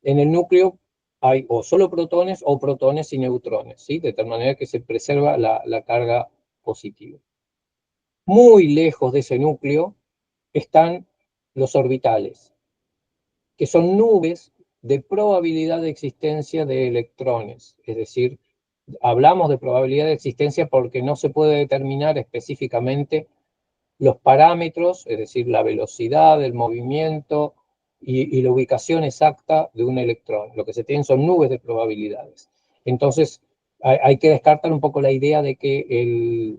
S1: En el núcleo hay o solo protones o protones y neutrones, ¿sí? De tal manera que se preserva la carga positiva. Muy lejos de ese núcleo están los orbitales, que son nubes de probabilidad de existencia de electrones. Es decir, hablamos de probabilidad de existencia porque no se puede determinar específicamente los parámetros, es decir, la velocidad, el movimiento y la ubicación exacta de un electrón. Lo que se tienen son nubes de probabilidades. Entonces, hay que descartar un poco la idea de que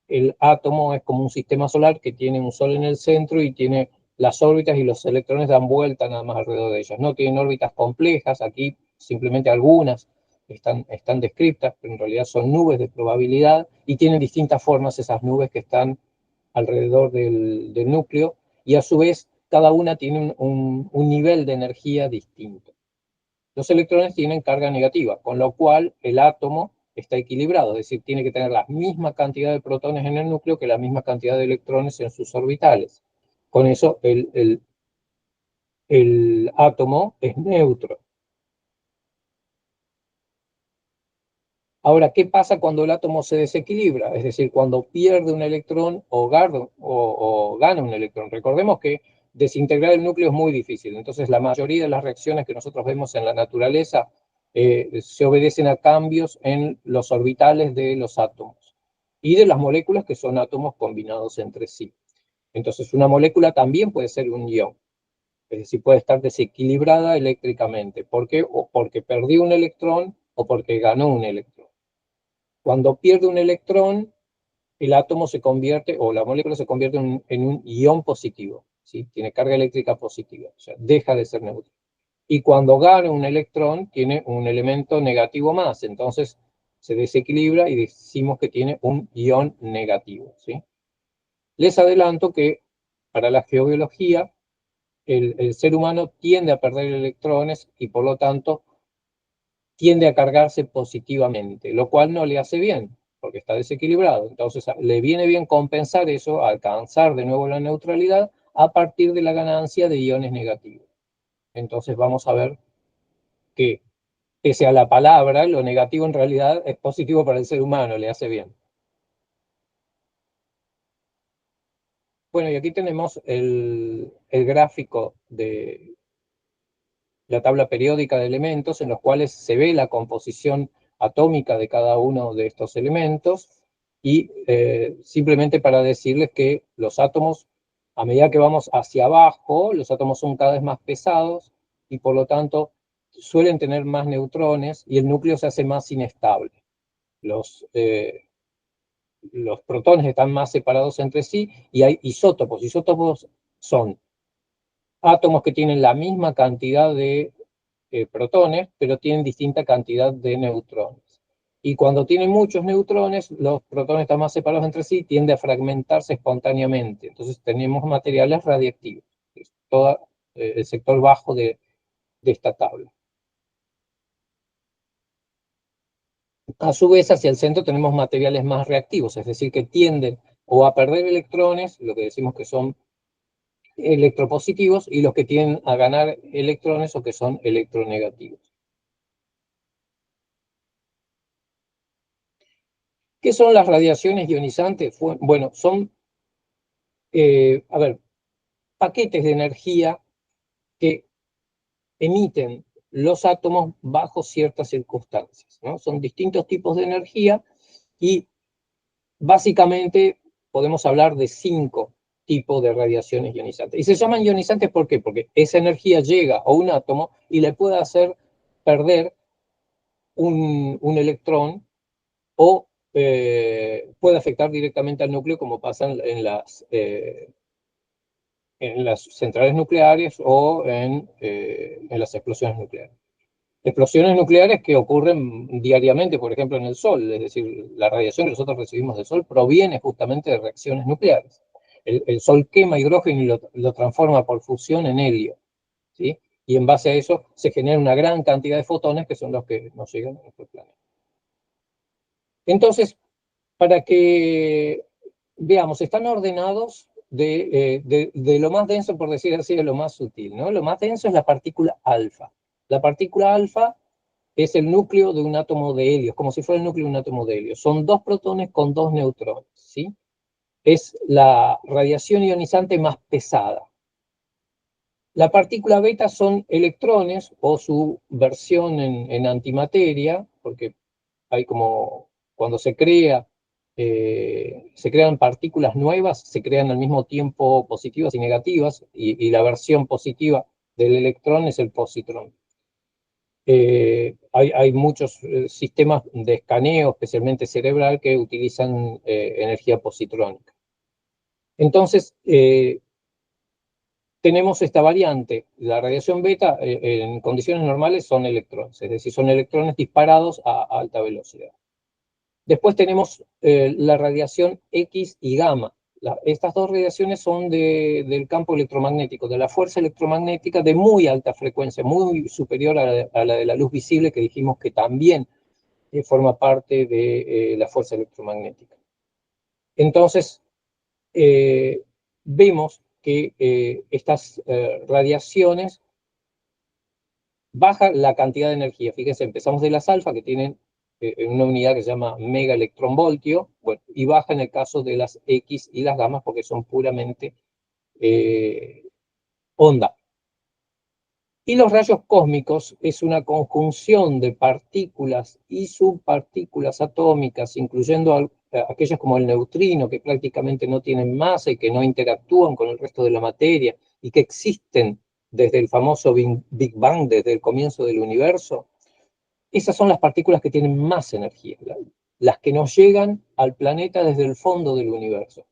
S1: el átomo es como un sistema solar que tiene un sol en el centro y tiene las órbitas y los electrones dan vuelta nada más alrededor de ellos. No tienen órbitas complejas, aquí simplemente algunas están descritas, pero en realidad son nubes de probabilidad y tienen distintas formas esas nubes que están alrededor del núcleo, y a su vez cada una tiene un nivel de energía distinto. Los electrones tienen carga negativa, con lo cual el átomo está equilibrado, es decir, tiene que tener la misma cantidad de protones en el núcleo que la misma cantidad de electrones en sus orbitales. Con eso el átomo es neutro. Ahora, ¿qué pasa cuando el átomo se desequilibra? Es decir, cuando pierde un electrón o gana un electrón. Recordemos que desintegrar el núcleo es muy difícil. Entonces, la mayoría de las reacciones que nosotros vemos en la naturaleza se obedecen a cambios en los orbitales de los átomos y de las moléculas que son átomos combinados entre sí. Entonces, una molécula también puede ser un ion. Es decir, puede estar desequilibrada eléctricamente. ¿Por qué? O porque perdió un electrón o porque ganó un electrón. Cuando pierde un electrón, el átomo se convierte, o la molécula se convierte en un ion positivo, ¿sí? Tiene carga eléctrica positiva, o sea, deja de ser neutro. Y cuando gana un electrón, tiene un elemento negativo más, entonces se desequilibra y decimos que tiene un ion negativo, ¿sí? Les adelanto que para la geobiología, el ser humano tiende a perder electrones y por lo tanto tiende a cargarse positivamente, lo cual no le hace bien, porque está desequilibrado. Entonces, le viene bien compensar eso, alcanzar de nuevo la neutralidad a partir de la ganancia de iones negativos. Entonces, vamos a ver que, pese a la palabra, lo negativo en realidad es positivo para el ser humano, le hace bien. Bueno, y aquí tenemos el gráfico de la tabla periódica de elementos en los cuales se ve la composición atómica de cada uno de estos elementos y simplemente para decirles que los átomos, a medida que vamos hacia abajo, los átomos son cada vez más pesados y por lo tanto suelen tener más neutrones y el núcleo se hace más inestable. Los protones están más separados entre sí y hay isótopos. Isótopos son átomos que tienen la misma cantidad de protones, pero tienen distinta cantidad de neutrones. Y cuando tienen muchos neutrones, los protones están más separados entre sí, tiende a fragmentarse espontáneamente. Entonces tenemos materiales radiactivos. Es todo el sector bajo de esta tabla. A su vez, hacia el centro tenemos materiales más reactivos, es decir, que tienden o a perder electrones, lo que decimos que son electropositivos, y los que tienden a ganar electrones o que son electronegativos. ¿Qué son las radiaciones ionizantes? Bueno, son, paquetes de energía que emiten los átomos bajo ciertas circunstancias, ¿no? Son distintos tipos de energía y básicamente podemos hablar de 5 tipos de radiaciones ionizantes. Y se llaman ionizantes ¿por qué? Porque esa energía llega a un átomo y le puede hacer perder un electrón o puede afectar directamente al núcleo, como pasa en las centrales nucleares o en las explosiones nucleares. Explosiones nucleares que ocurren diariamente, por ejemplo, en el Sol, es decir, la radiación que nosotros recibimos del Sol proviene justamente de reacciones nucleares. El Sol quema hidrógeno y lo transforma por fusión en helio, ¿sí? Y en base a eso se genera una gran cantidad de fotones que son los que nos llegan a nuestro planeta. Entonces, para que veamos, están ordenados de lo más denso, por decir así, de lo más sutil, ¿no? Lo más denso es la partícula alfa. La partícula alfa es el núcleo de un átomo de helio, como si fuera el núcleo de un átomo de helio. Son 2 protones con 2 neutrones, ¿sí? Es la radiación ionizante más pesada. La partícula beta son electrones, o su versión en antimateria, porque hay como, cuando se crean partículas nuevas, se crean al mismo tiempo positivas y negativas, y la versión positiva del electrón es el positrón. Hay muchos sistemas de escaneo, especialmente cerebral, que utilizan energía positrónica. Entonces, tenemos esta variante. La radiación beta en condiciones normales son electrones, es decir, son electrones disparados a alta velocidad. Después tenemos la radiación X y gamma. Estas 2 radiaciones son del campo electromagnético, de la fuerza electromagnética de muy alta frecuencia, muy superior a la de la luz visible, que dijimos que también forma parte de la fuerza electromagnética. Entonces, vemos que estas radiaciones bajan la cantidad de energía. Fíjense, empezamos de las alfa, que tienen una unidad que se llama megaelectronvoltio, bueno, y baja en el caso de las X y las gamas porque son puramente onda. Y los rayos cósmicos es una conjunción de partículas y subpartículas atómicas, incluyendo aquellas como el neutrino, que prácticamente no tienen masa y que no interactúan con el resto de la materia, y que existen desde el famoso Big Bang, desde el comienzo del universo. Esas son las partículas que tienen más energía, las que nos llegan al planeta desde el fondo del universo.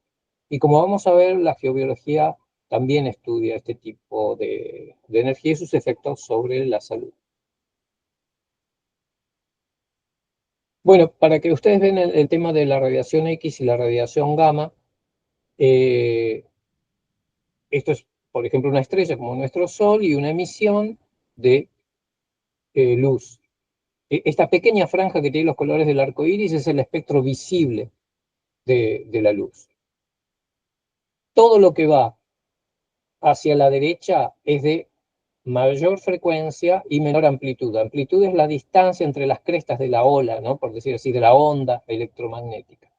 S1: Y como vamos a ver, la geobiología también estudia este tipo de energía y sus efectos sobre la salud. Bueno, para que ustedes vean el tema de la radiación X y la radiación gamma, esto es, por ejemplo, una estrella como nuestro Sol y una emisión de luz. Esta pequeña franja que tiene los colores del arco iris es el espectro visible de la luz. Todo lo que va hacia la derecha es de mayor frecuencia y menor amplitud. Amplitud es la distancia entre las crestas de la ola, ¿no? Por decir así, de la onda electromagnética.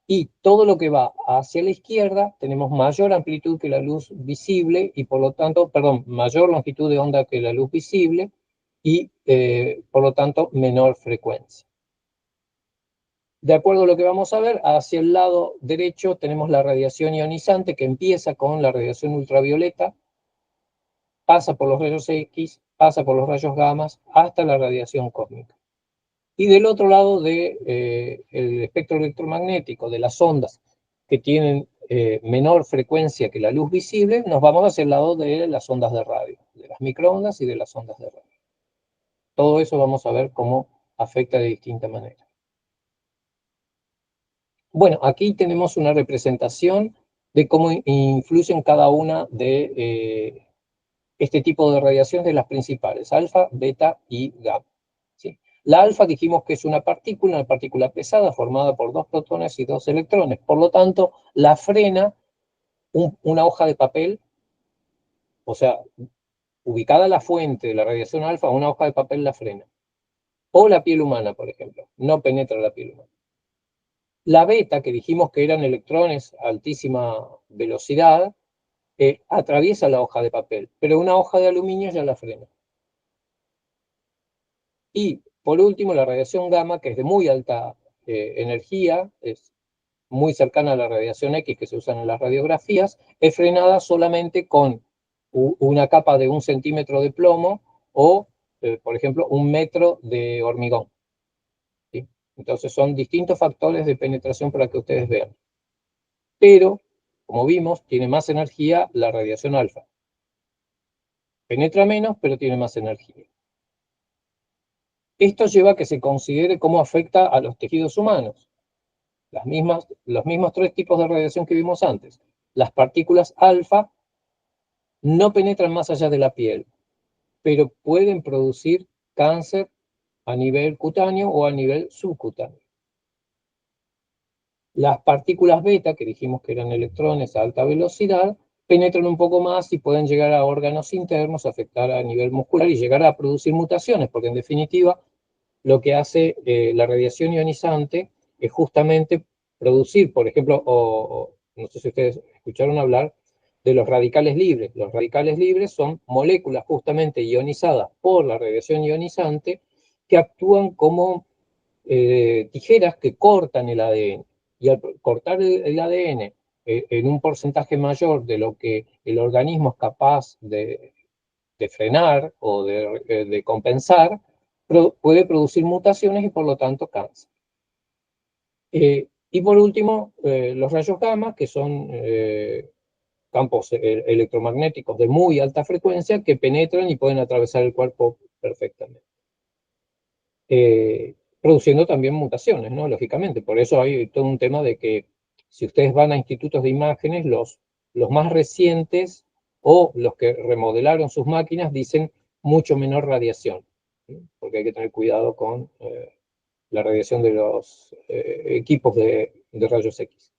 S1: Y todo lo que va hacia la izquierda, tenemos mayor amplitud que la luz visible y por lo tanto, mayor longitud de onda que la luz visible y por lo tanto menor frecuencia. De acuerdo a lo que vamos a ver, hacia el lado derecho tenemos la radiación ionizante, que empieza con la radiación ultravioleta, pasa por los rayos X, pasa por los rayos gamma, hasta la radiación cósmica. Y del otro lado del espectro electromagnético, de las ondas que tienen menor frecuencia que la luz visible, nos vamos hacia el lado de las ondas de radio, de las microondas y de las ondas de radio. Todo eso vamos a ver cómo afecta de distinta manera. Bueno, aquí tenemos una representación de cómo influyen cada una de este tipo de radiación de las principales, alfa, beta y gamma. ¿Sí? La alfa dijimos que es una partícula pesada formada por 2 protones y 2 electrones. Por lo tanto, la frena una hoja de papel, o sea, ubicada la fuente de la radiación alfa, una hoja de papel la frena. O la piel humana, por ejemplo, no penetra la piel humana. La beta, que dijimos que eran electrones a altísima velocidad, atraviesa la hoja de papel, pero una hoja de aluminio ya la frena. Y por último, la radiación gamma, que es de muy alta energía, es muy cercana a la radiación X que se usa en las radiografías, es frenada solamente con una capa de 1 centímetro de plomo o, por ejemplo, 1 metro de hormigón. ¿Sí? Entonces son distintos factores de penetración para que ustedes vean. Pero, como vimos, tiene más energía la radiación alfa. Penetra menos, pero tiene más energía. Esto lleva a que se considere cómo afecta a los tejidos humanos. Los mismos 3 tipos de radiación que vimos antes. Las partículas alfa no penetran más allá de la piel, pero pueden producir cáncer a nivel cutáneo o a nivel subcutáneo. Las partículas beta, que dijimos que eran electrones a alta velocidad, penetran un poco más y pueden llegar a órganos internos, afectar a nivel muscular y llegar a producir mutaciones, porque en definitiva lo que hace la radiación ionizante es justamente producir, por ejemplo, no sé si ustedes escucharon hablar de los radicales libres. Los radicales libres son moléculas justamente ionizadas por la radiación ionizante que actúan como tijeras que cortan el ADN. Y al cortar el ADN en un porcentaje mayor de lo que el organismo es capaz de frenar o de compensar, puede producir mutaciones y por lo tanto cáncer. Y por último, los rayos gamma, que son campos electromagnéticos de muy alta frecuencia que penetran y pueden atravesar el cuerpo perfectamente. Produciendo también mutaciones, ¿no? Lógicamente. Por eso hay todo un tema de que si ustedes van a institutos de imágenes, los más recientes o los que remodelaron sus máquinas dicen mucho menor radiación, ¿sí? Porque hay que tener cuidado con la radiación de los equipos de rayos X.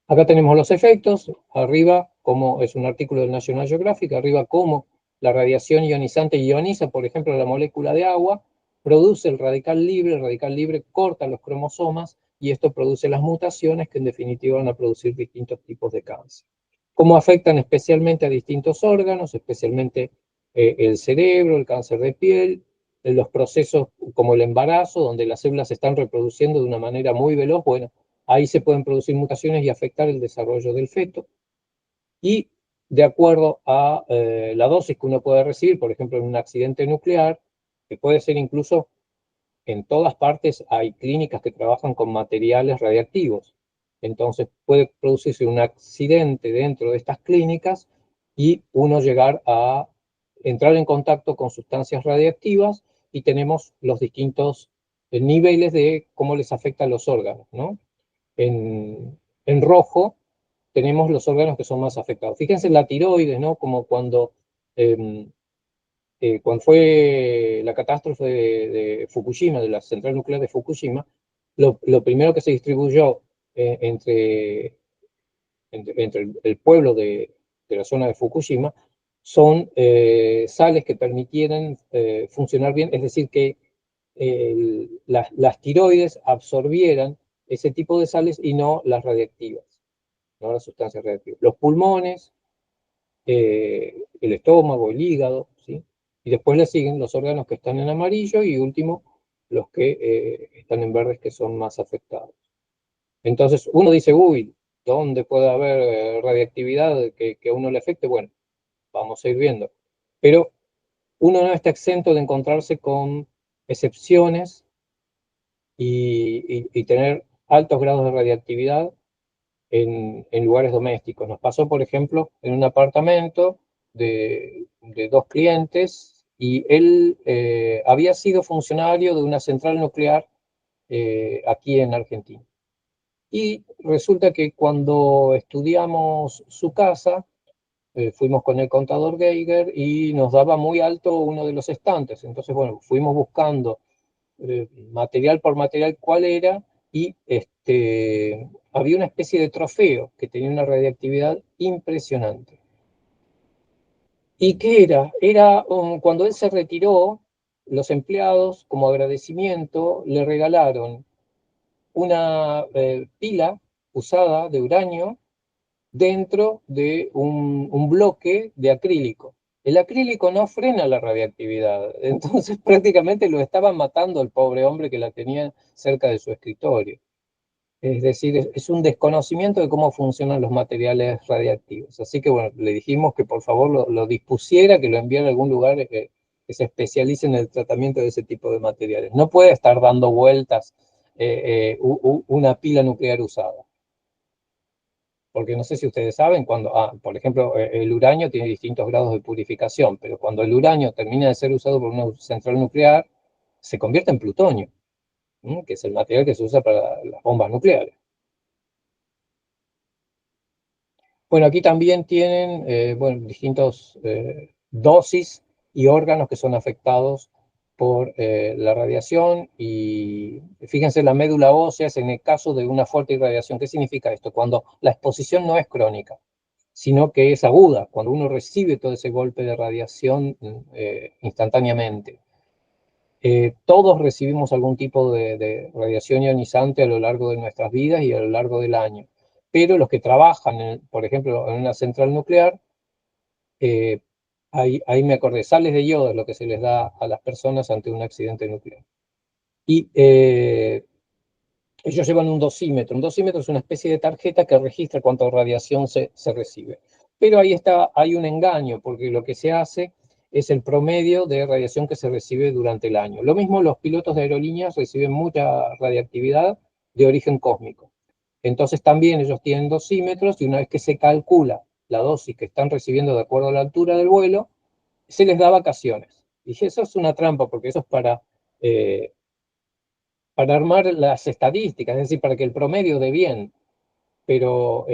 S1: Acá tenemos los efectos, arriba, como es un artículo del National Geographic, arriba cómo la radiación ionizante ioniza, por ejemplo, la molécula de agua, produce el radical libre corta los cromosomas y esto produce las mutaciones que en definitiva van a producir distintos tipos de cáncer. Cómo afectan especialmente a distintos órganos, especialmente el cerebro, el cáncer de piel, los procesos como el embarazo, donde las células se están reproduciendo de una manera muy veloz, bueno, ahí se pueden producir mutaciones y afectar el desarrollo del feto. Y de acuerdo a la dosis que uno puede recibir, por ejemplo, en un accidente nuclear, que puede ser incluso en todas partes, hay clínicas que trabajan con materiales radiactivos. Entonces puede producirse un accidente dentro de estas clínicas y uno llegar a entrar en contacto con sustancias radiactivas y tenemos los distintos niveles de cómo les afecta a los órganos, ¿no? En rojo tenemos los órganos que son más afectados. Fíjense en la tiroides, ¿no? Como cuando fue la catástrofe de Fukushima, de la central nuclear de Fukushima, lo primero que se distribuyó entre el pueblo de la zona de Fukushima son sales que permitieran funcionar bien, es decir, que las tiroides absorbieran ese tipo de sales y no las radiactivas, no las sustancias radiactivas. Los pulmones, el estómago, el hígado, ¿sí? Y después le siguen los órganos que están en amarillo y último, los que están en verdes que son más afectados. Entonces uno dice, uy, ¿dónde puede haber radiactividad que a uno le afecte? Bueno, vamos a ir viendo. Pero uno no está exento de encontrarse con excepciones y tener altos grados de radiactividad en lugares domésticos. Nos pasó, por ejemplo, en un apartamento de 2 clientes, y él había sido funcionario de una central nuclear aquí en Argentina. Y resulta que cuando estudiamos su casa, fuimos con el contador Geiger y nos daba muy alto uno de los estantes. Entonces, bueno, fuimos buscando material por material cuál era, y había una especie de trofeo que tenía una radiactividad impresionante. ¿Y qué era? Era cuando él se retiró, los empleados, como agradecimiento, le regalaron una pila usada de uranio dentro de un bloque de acrílico. El acrílico no frena la radiactividad, entonces prácticamente lo estaban matando al pobre hombre que la tenía cerca de su escritorio. Es decir, es un desconocimiento de cómo funcionan los materiales radiactivos. Así que bueno, le dijimos que por favor lo dispusiera, que lo enviara a algún lugar que se especialice en el tratamiento de ese tipo de materiales. No puede estar dando vueltas una pila nuclear usada. Porque no sé si ustedes saben, por ejemplo, el uranio tiene distintos grados de purificación, pero cuando el uranio termina de ser usado por una central nuclear, se convierte en plutonio, que es el material que se usa para las bombas nucleares. Bueno, aquí también tienen distintas dosis y órganos que son afectados por la radiación, y fíjense la médula ósea es en el caso de una fuerte irradiación. ¿Qué significa esto? Cuando la exposición no es crónica, sino que es aguda, cuando uno recibe todo ese golpe de radiación instantáneamente. Todos recibimos algún tipo de radiación ionizante a lo largo de nuestras vidas y a lo largo del año, pero los que trabajan, por ejemplo, en una central nuclear, ahí me acordé, sales de yodo es lo que se les da a las personas ante un accidente nuclear. Y ellos llevan un dosímetro. Un dosímetro es una especie de tarjeta que registra cuánta radiación se recibe. Pero ahí hay un engaño, porque lo que se hace es el promedio de radiación que se recibe durante el año. Lo mismo los pilotos de aerolíneas reciben mucha radiactividad de origen cósmico. Entonces también ellos tienen dosímetros, y una vez que se calcula la dosis que están recibiendo de acuerdo a la altura del vuelo, se les da vacaciones. Y eso es una trampa, porque eso es para armar las estadísticas, es decir, para que el promedio dé bien. Pero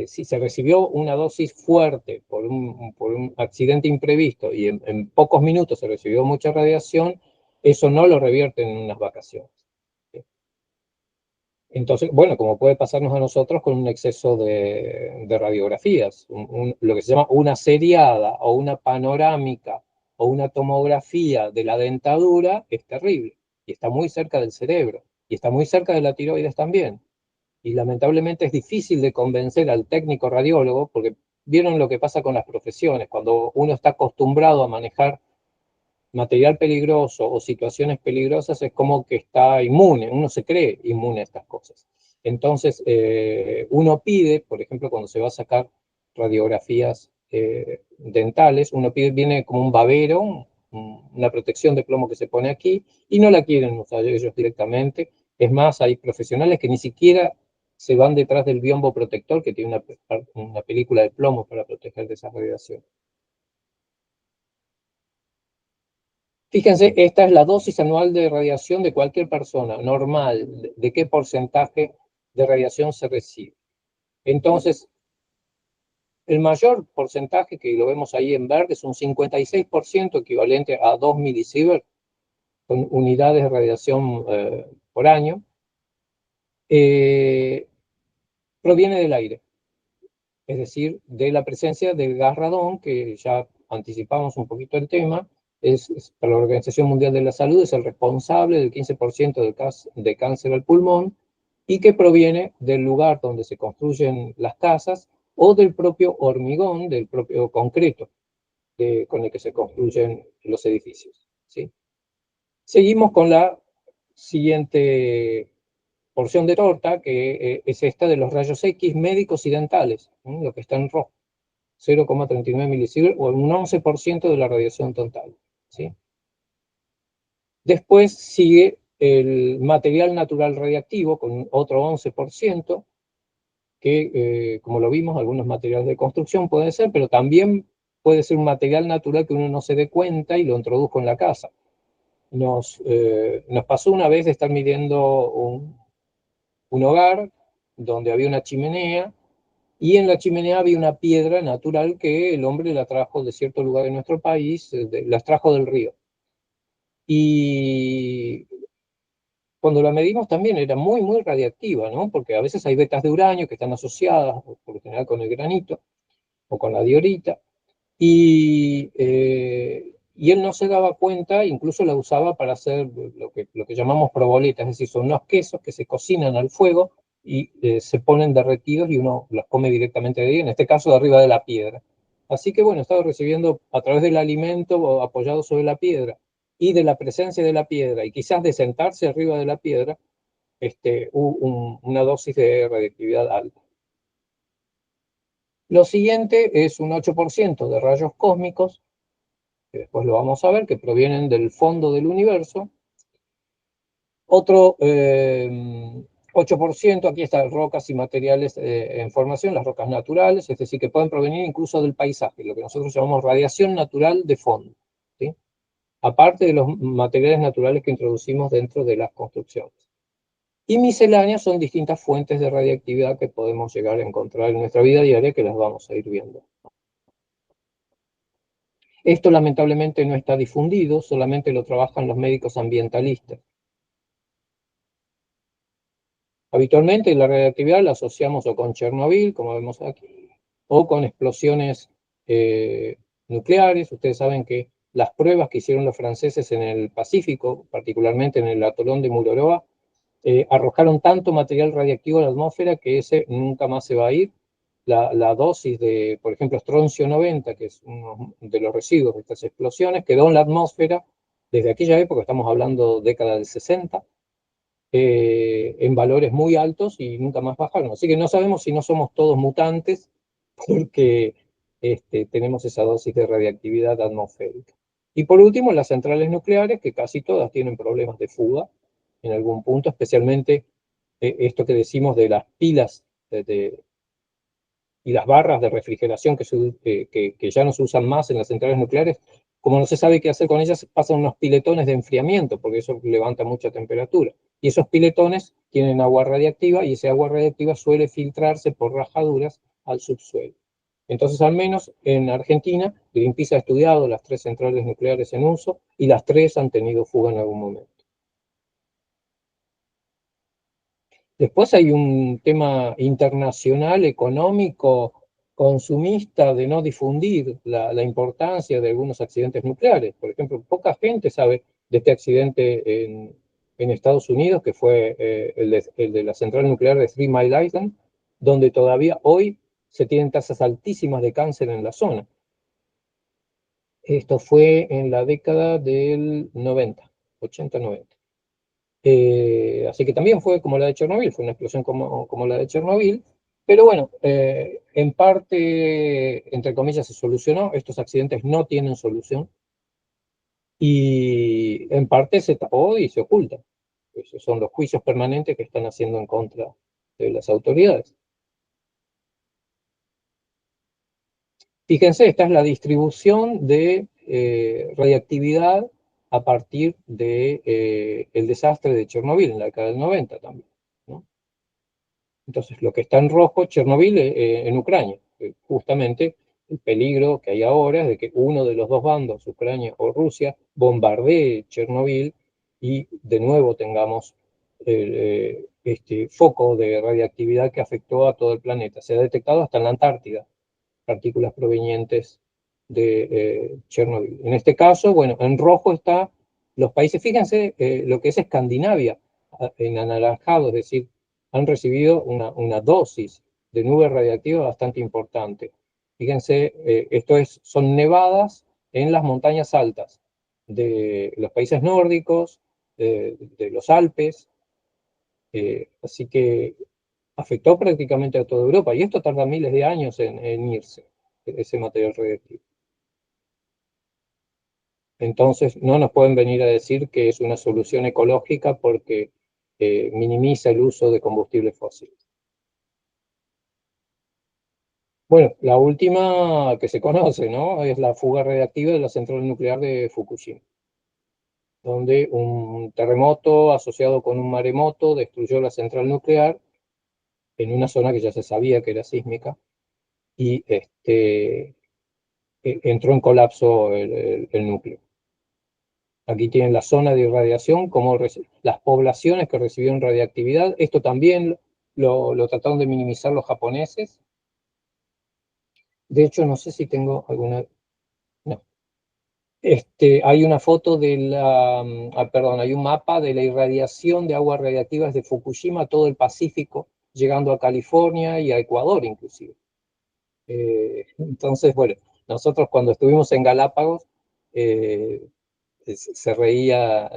S1: si se recibió una dosis fuerte por un accidente imprevisto y en pocos minutos se recibió mucha radiación, eso no lo revierte en unas vacaciones. Entonces, bueno, como puede pasarnos a nosotros con un exceso de radiografías, lo que se llama una seriada o una panorámica o una tomografía de la dentadura es terrible, y está muy cerca del cerebro, y está muy cerca de la tiroides también. Y lamentablemente es difícil de convencer al técnico radiólogo, porque vieron lo que pasa con las profesiones, cuando uno está acostumbrado a manejar material peligroso o situaciones peligrosas, es como que está inmune, uno se cree inmune a estas cosas. Entonces, uno pide, por ejemplo, cuando se va a sacar radiografías dentales, viene como un babero, una protección de plomo que se pone aquí, y no la quieren usar ellos directamente. Es más, hay profesionales que ni siquiera se van detrás del biombo protector, que tiene una película de plomo para proteger de esa radiación. Fíjense, esta es la dosis anual de radiación de cualquier persona normal, de qué porcentaje de radiación se recibe. Entonces, el mayor porcentaje, que lo vemos ahí en verde, es un 56%, equivalente a 2 milisievert, con unidades de radiación por año, proviene del aire, es decir, de la presencia del gas radón, que ya anticipamos un poquito el tema. Para la Organización Mundial de la Salud es el responsable del 15% de cáncer al pulmón, y que proviene del lugar donde se construyen las casas o del propio hormigón, del propio concreto con el que se construyen los edificios, ¿sí? Seguimos con la siguiente porción de torta, que es esta de los rayos X médicos y dentales, lo que está en rojo, 0,39 milisievert, o un 11% de la radiación total, ¿sí? Después sigue el material natural radiactivo con otro 11%, que, como lo vimos, algunos materiales de construcción pueden ser, pero también puede ser un material natural que uno no se dé cuenta y lo introdujo en la casa. Nos pasó una vez de estar midiendo un hogar donde había una chimenea, y en la chimenea había una piedra natural que el hombre la trajo de cierto lugar de nuestro país, las trajo del río. Y cuando la medimos también era muy, muy radiactiva, ¿no? Porque a veces hay vetas de uranio que están asociadas, por lo general, con el granito o con la diorita, y él no se daba cuenta, incluso la usaba para hacer lo que llamamos proboletas, es decir, son unos quesos que se cocinan al fuego y se ponen derretidos y uno los come directamente de ahí, en este caso de arriba de la piedra. Así que bueno, estaba recibiendo a través del alimento apoyado sobre la piedra y de la presencia de la piedra y quizás de sentarse arriba de la piedra, una dosis de radiactividad alta. Lo siguiente es un 8% de rayos cósmicos, que después lo vamos a ver, que provienen del fondo del universo. Otro 8%, aquí están rocas y materiales en formación, las rocas naturales, es decir, que pueden provenir incluso del paisaje, lo que nosotros llamamos radiación natural de fondo, ¿sí? Aparte de los materiales naturales que introducimos dentro de las construcciones. Y misceláneas son distintas fuentes de radiactividad que podemos llegar a encontrar en nuestra vida diaria, que las vamos a ir viendo. Esto lamentablemente no está difundido, solamente lo trabajan los médicos ambientalistas. Habitualmente la radiactividad la asociamos o con Chernobyl, como vemos aquí, o con explosiones nucleares. Ustedes saben que las pruebas que hicieron los franceses en el Pacífico, particularmente en el atolón de Mururoa, arrojaron tanto material radiactivo a la atmósfera que ese nunca más se va a ir. La dosis de, por ejemplo, estroncio 90, que es uno de los residuos de estas explosiones, quedó en la atmósfera desde aquella época, estamos hablando década del 60, en valores muy altos y nunca más bajaron. Así que no sabemos si no somos todos mutantes porque tenemos esa dosis de radiactividad atmosférica. Y por último, las centrales nucleares, que casi todas tienen problemas de fuga en algún punto, especialmente esto que decimos de las pilas y las barras de refrigeración que ya no se usan más en las centrales nucleares. Como no se sabe qué hacer con ellas, pasan unos piletones de enfriamiento, porque eso levanta mucha temperatura. Y esos piletones tienen agua radiactiva, y ese agua radiactiva suele filtrarse por rajaduras al subsuelo. Entonces, al menos en Argentina, Greenpeace ha estudiado las 3 centrales nucleares en uso, y las 3 han tenido fuga en algún momento. Después hay un tema internacional, económico, consumista, de no difundir la importancia de algunos accidentes nucleares. Por ejemplo, poca gente sabe de este accidente en Estados Unidos, que fue el de la central nuclear de 3 Mile Island, donde todavía hoy se tienen tasas altísimas de cáncer en la zona. Esto fue en la década del 90, 80-90. Así que también fue como la de Chernobyl, fue una explosión como la de Chernobyl, pero bueno, en parte, entre comillas, se solucionó. Estos accidentes no tienen solución, y en parte se tapó y se oculta. Esos son los juicios permanentes que están haciendo en contra de las autoridades. Fíjense, esta es la distribución de radiactividad a partir del desastre de Chernobyl en la década del 90 también, ¿no? Entonces, lo que está en rojo, Chernobyl, en Ucrania. Justamente el peligro que hay ahora es de que uno de los dos bandos, Ucrania o Rusia, bombardee Chernobyl y de nuevo tengamos este foco de radiactividad que afectó a todo el planeta. Se ha detectado hasta en la Antártida partículas provenientes de Chernobyl. En este caso, bueno, en rojo están los países. Fíjense lo que es Escandinavia, en anaranjado, es decir, han recibido una dosis de nube radiactiva bastante importante. Fíjense, son nevadas en las montañas altas de los países nórdicos, de los Alpes, así que afectó prácticamente a toda Europa, y esto tarda miles de años en irse, ese material radiactivo. Entonces, no nos pueden venir a decir que es una solución ecológica porque minimiza el uso de combustibles fósiles. Bueno, la última que se conoce, ¿no? Es la fuga radiactiva de la central nuclear de Fukushima, donde un terremoto asociado con un maremoto destruyó la central nuclear en una zona que ya se sabía que era sísmica y entró en colapso el núcleo. Aquí tienen la zona de irradiación, como las poblaciones que recibieron radiactividad. Esto también lo trataron de minimizar los japoneses. De hecho, no sé si tengo alguna... No. Hay una foto de la... perdón, hay un mapa de la irradiación de aguas radiactivas de Fukushima a todo el Pacífico, llegando a California y a Ecuador inclusive. Entonces, bueno, nosotros cuando estuvimos en Galápagos, se reía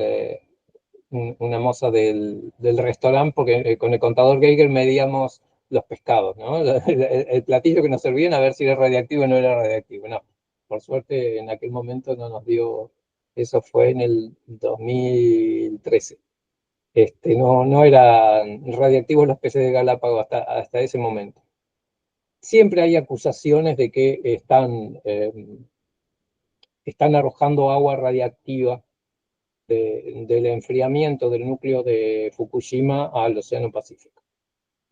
S1: una moza del restaurante porque con el contador Geiger medíamos los pescados, ¿no? El platillo que nos servían a ver si era radiactivo o no era radiactivo. No, por suerte en aquel momento no nos dio, eso fue en el 2013. No eran radiactivos los peces de Galápagos hasta ese momento. Siempre hay acusaciones de que están arrojando agua radiactiva del enfriamiento del núcleo de Fukushima al Océano Pacífico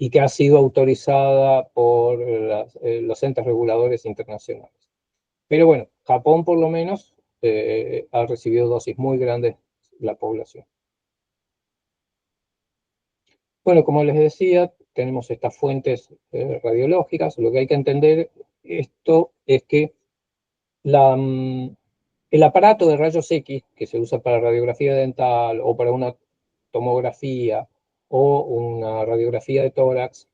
S1: y que ha sido autorizada por los entes reguladores internacionales. Pero bueno, Japón por lo menos ha recibido dosis muy grandes la población. Bueno, como les decía, tenemos estas fuentes radiológicas. Lo que hay que entender esto es que el aparato de rayos X que se usa para radiografía dental o para una tomografía o una radiografía de tórax,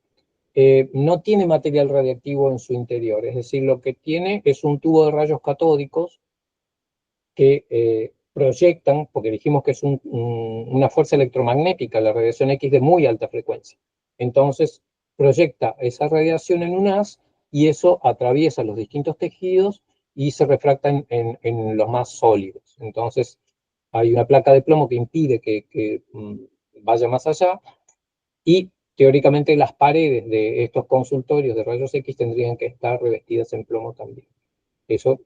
S1: no tiene material radiactivo en su interior. Es decir, lo que tiene es un tubo de rayos catódicos que proyectan, porque dijimos que es una fuerza electromagnética, la radiación X de muy alta frecuencia. Entonces, proyecta esa radiación en un haz y eso atraviesa los distintos tejidos y se refracta en los más sólidos. Entonces, hay una placa de plomo que impide que vaya más allá y teóricamente las paredes de estos consultorios de rayos X tendrían que estar revestidas en plomo también. Eso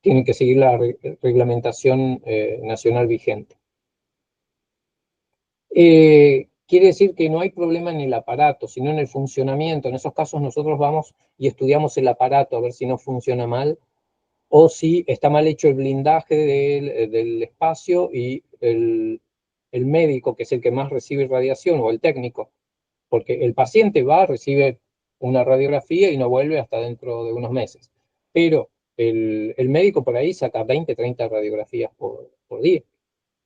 S1: tiene que seguir la reglamentación nacional vigente. Quiere decir que no hay problema en el aparato, sino en el funcionamiento. En esos casos nosotros vamos y estudiamos el aparato a ver si no funciona mal o si está mal hecho el blindaje del espacio y el médico, que es el que más recibe radiación, o el técnico, porque el paciente va, recibe una radiografía y no vuelve hasta dentro de unos meses. Pero el médico por ahí saca 20, 30 radiografías por día.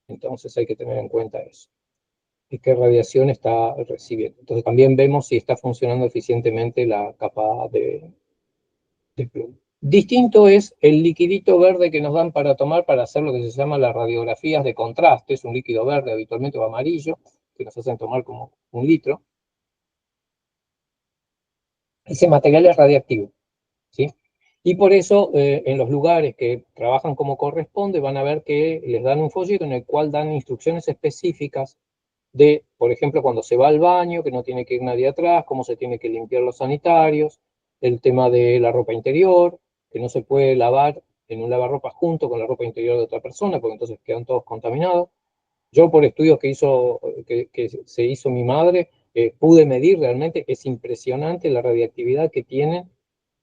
S1: Entonces hay que tener en cuenta eso. Y qué radiación está recibiendo. Entonces también vemos si está funcionando eficientemente la capa de plomo. Distinto es el liquidito verde que nos dan para tomar para hacer lo que se llama las radiografías de contraste. Es un líquido verde, habitualmente o amarillo, que nos hacen tomar como 1 litro. Ese material es radiactivo, ¿sí? Y por eso en los lugares que trabajan como corresponde van a ver que les dan un folleto en el cual dan instrucciones específicas de, por ejemplo, cuando se va al baño, que no tiene que ir nadie atrás, cómo se tiene que limpiar los sanitarios, el tema de la ropa interior, que no se puede lavar en un lavarropas junto con la ropa interior de otra persona, porque entonces quedan todos contaminados. Yo por estudios que se hizo mi madre, pude medir realmente, es impresionante la radiactividad que tiene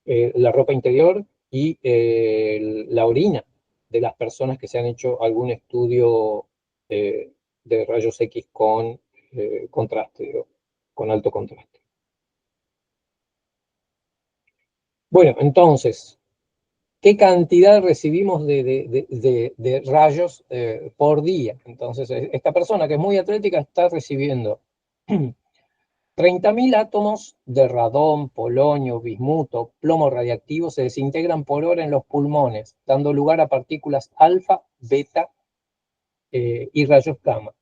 S1: la ropa interior y la orina de las personas que se han hecho algún estudio de rayos X con contraste, con alto contraste. Bueno, entonces, ¿qué cantidad recibimos de rayos por día? Entonces, esta persona que es muy atlética está recibiendo 30.000 átomos de radón, polonio, bismuto, plomo radiactivo se desintegran por hora en los pulmones, dando lugar a partículas alfa, beta y rayos gamma.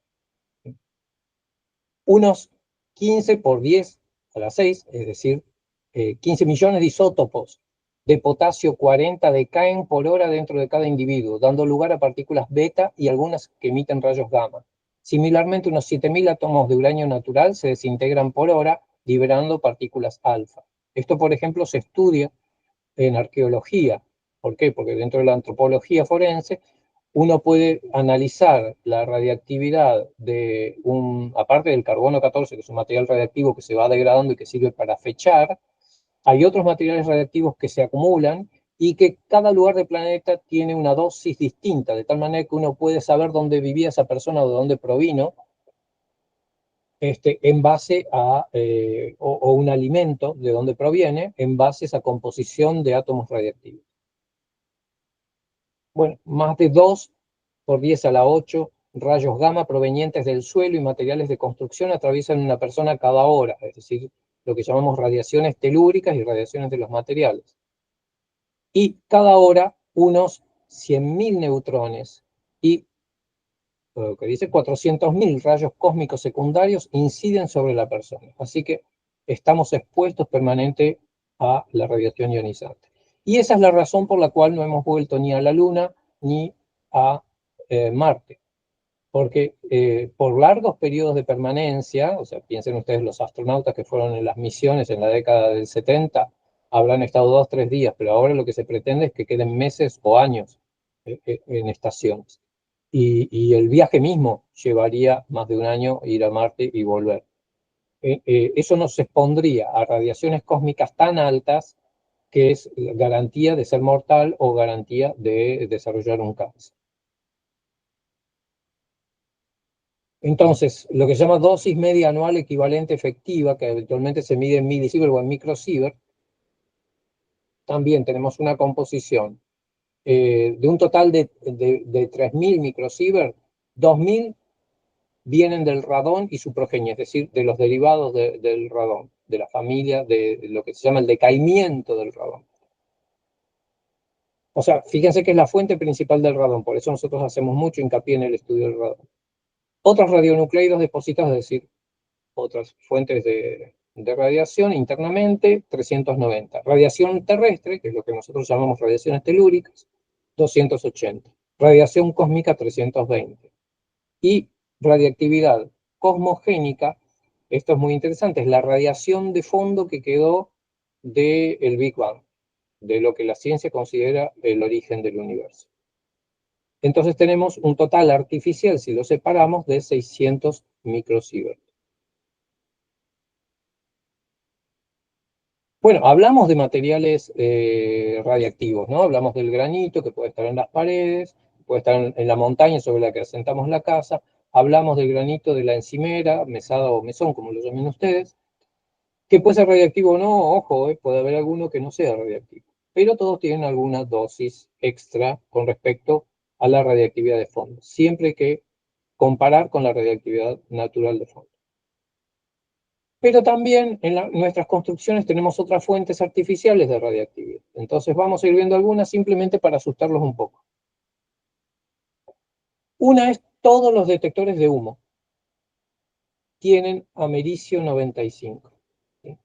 S1: Unos 15 por 10 a la 6, es decir, 15 millones de isótopos de potasio 40 decaen por hora dentro de cada individuo, dando lugar a partículas beta y algunas que emiten rayos gamma. Similarmente, unos 7.000 átomos de uranio natural se desintegran por hora, liberando partículas alfa. Esto, por ejemplo, se estudia en arqueología. ¿Por qué? Porque dentro de la antropología forense uno puede analizar la radiactividad de aparte del carbono 14, que es un material radiactivo que se va degradando y que sirve para fechar, hay otros materiales radiactivos que se acumulan y que cada lugar del planeta tiene una dosis distinta, de tal manera que uno puede saber dónde vivía esa persona o de dónde provino, en base a, o un alimento de dónde proviene, en base a esa composición de átomos radiactivos. Bueno, más de 2 por 10 a la 8 rayos gamma provenientes del suelo y materiales de construcción atraviesan una persona cada hora, es decir, lo que llamamos radiaciones telúricas y radiaciones de los materiales. Y cada hora unos 100.000 neutrones y lo que dice 400.000 rayos cósmicos secundarios inciden sobre la persona. Así que estamos expuestos permanente a la radiación ionizante. Y esa es la razón por la cual no hemos vuelto ni a la Luna ni a Marte. Porque por largos periodos de permanencia, o sea, piensen ustedes los astronautas que fueron en las misiones en la década del 70, habrán estado 2 o 3 días, pero ahora lo que se pretende es que queden meses o años en estaciones. Y el viaje mismo llevaría más de un año ir a Marte y volver. Eso nos expondría a radiaciones cósmicas tan altas que es garantía de ser mortal o garantía de desarrollar un cáncer. Entonces, lo que se llama dosis media anual equivalente efectiva, que habitualmente se mide en milisievert o en microsievert, también tenemos una composición de un total de 3.000 microsievert, 2.000 vienen del radón y su progenie, es decir, de los derivados del radón, de la familia, de lo que se llama el decaimiento del radón. O sea, fíjense que es la fuente principal del radón, por eso nosotros hacemos mucho hincapié en el estudio del radón. Otros radionucleidos depositados, es decir, otras fuentes de radiación internamente, 390. Radiación terrestre, que es lo que nosotros llamamos radiaciones telúricas, 280. Radiación cósmica, 320. Y radiactividad cosmogénica, esto es muy interesante, es la radiación de fondo que quedó del Big Bang, de lo que la ciencia considera el origen del universo. Entonces tenemos un total artificial, si lo separamos, de 600 microsievert. Bueno, hablamos de materiales radiactivos, ¿no? Hablamos del granito que puede estar en las paredes, puede estar en la montaña sobre la que asentamos la casa. Hablamos del granito de la encimera, mesada o mesón, como lo llamen ustedes, que puede ser radiactivo o no, ojo, puede haber alguno que no sea radiactivo. Pero todos tienen alguna dosis extra con respecto a la radiactividad de fondo. Siempre hay que comparar con la radiactividad natural de fondo. Pero también en nuestras construcciones tenemos otras fuentes artificiales de radiactividad. Entonces vamos a ir viendo algunas simplemente para asustarlos un poco. Una es todos los detectores de humo tienen americio 95. ¿Sí?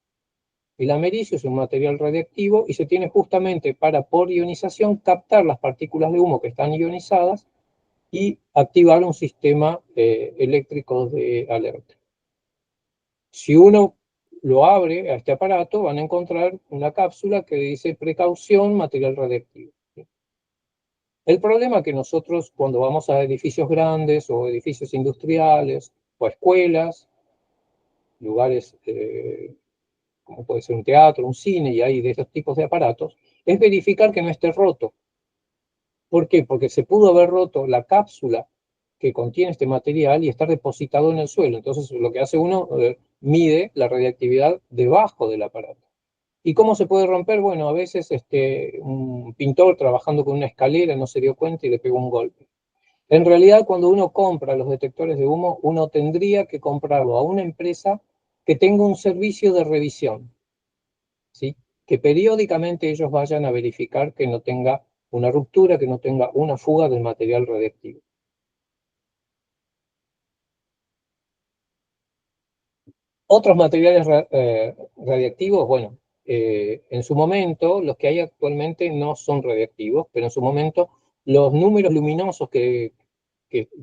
S1: El americio es un material radiactivo y se tiene justamente para, por ionización, captar las partículas de humo que están ionizadas y activar un sistema eléctrico de alerta. Si uno lo abre a este aparato, van a encontrar una cápsula que dice precaución, material radiactivo. El problema es que nosotros cuando vamos a edificios grandes o edificios industriales o a escuelas, lugares como puede ser un teatro, un cine, y hay de estos tipos de aparatos, es verificar que no esté roto. ¿Por qué? Porque se pudo haber roto la cápsula que contiene este material y estar depositado en el suelo. Entonces lo que hace uno, mide la radiactividad debajo del aparato. ¿Y cómo se puede romper? Bueno, a veces un pintor trabajando con una escalera no se dio cuenta y le pegó un golpe. En realidad, cuando uno compra los detectores de humo, uno tendría que comprarlo a una empresa que tenga un servicio de revisión, ¿sí? Que periódicamente ellos vayan a verificar que no tenga una ruptura, que no tenga una fuga del material radiactivo. Otros materiales radiactivos, bueno, en su momento, los que hay actualmente no son radiactivos, pero en su momento los números luminosos que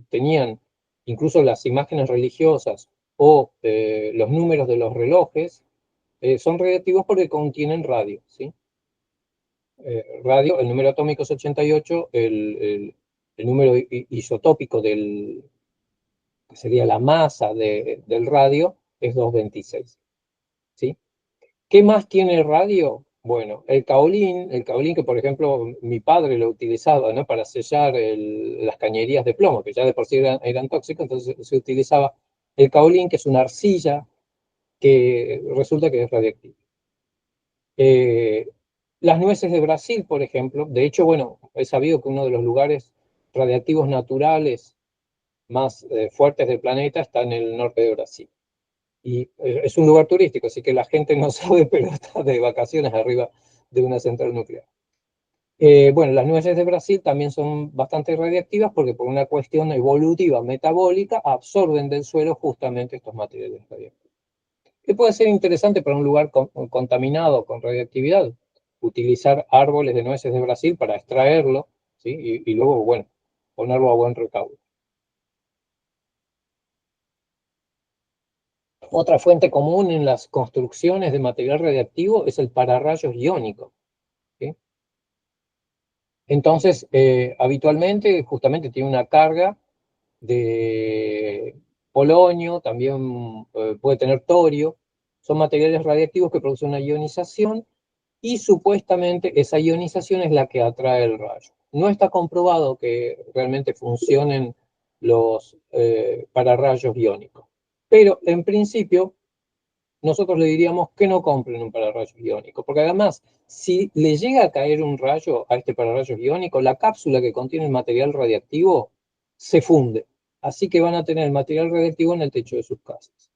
S1: tenían incluso las imágenes religiosas o los números de los relojes son radiactivos porque contienen radio, ¿sí? radio, el número atómico es 88, el número isotópico que sería la masa del radio, es 226. ¿Sí? ¿Qué más tiene el radio? Bueno, el caolín que por ejemplo mi padre lo utilizaba, ¿no?, para sellar las cañerías de plomo, que ya de por sí eran tóxicos, entonces se utilizaba el caolín, que es una arcilla que resulta que es radiactiva. Las nueces de Brasil, por ejemplo, de hecho, bueno, he sabido que uno de los lugares radiactivos naturales más fuertes del planeta está en el norte de Brasil. Y es un lugar turístico, así que la gente no sabe, pero está de vacaciones arriba de una central nuclear. Bueno, las nueces de Brasil también son bastante radiactivas porque por una cuestión evolutiva metabólica absorben del suelo justamente estos materiales radiactivos. ¿Qué puede ser interesante para un lugar contaminado con radiactividad? Utilizar árboles de nueces de Brasil para extraerlo, ¿sí? Y luego, bueno, ponerlo a buen recaudo. Otra fuente común en las construcciones de material radiactivo es el pararrayos iónico. ¿Sí? Entonces, habitualmente, justamente tiene una carga de polonio, también puede tener torio. Son materiales radiactivos que producen una ionización y supuestamente esa ionización es la que atrae el rayo. No está comprobado que realmente funcionen los pararrayos iónicos, pero en principio nosotros le diríamos que no compren un pararrayos iónico, porque además, si le llega a caer un rayo a este pararrayos iónico, la cápsula que contiene el material radiactivo se funde, así que van a tener el material radiactivo en el techo de sus casas.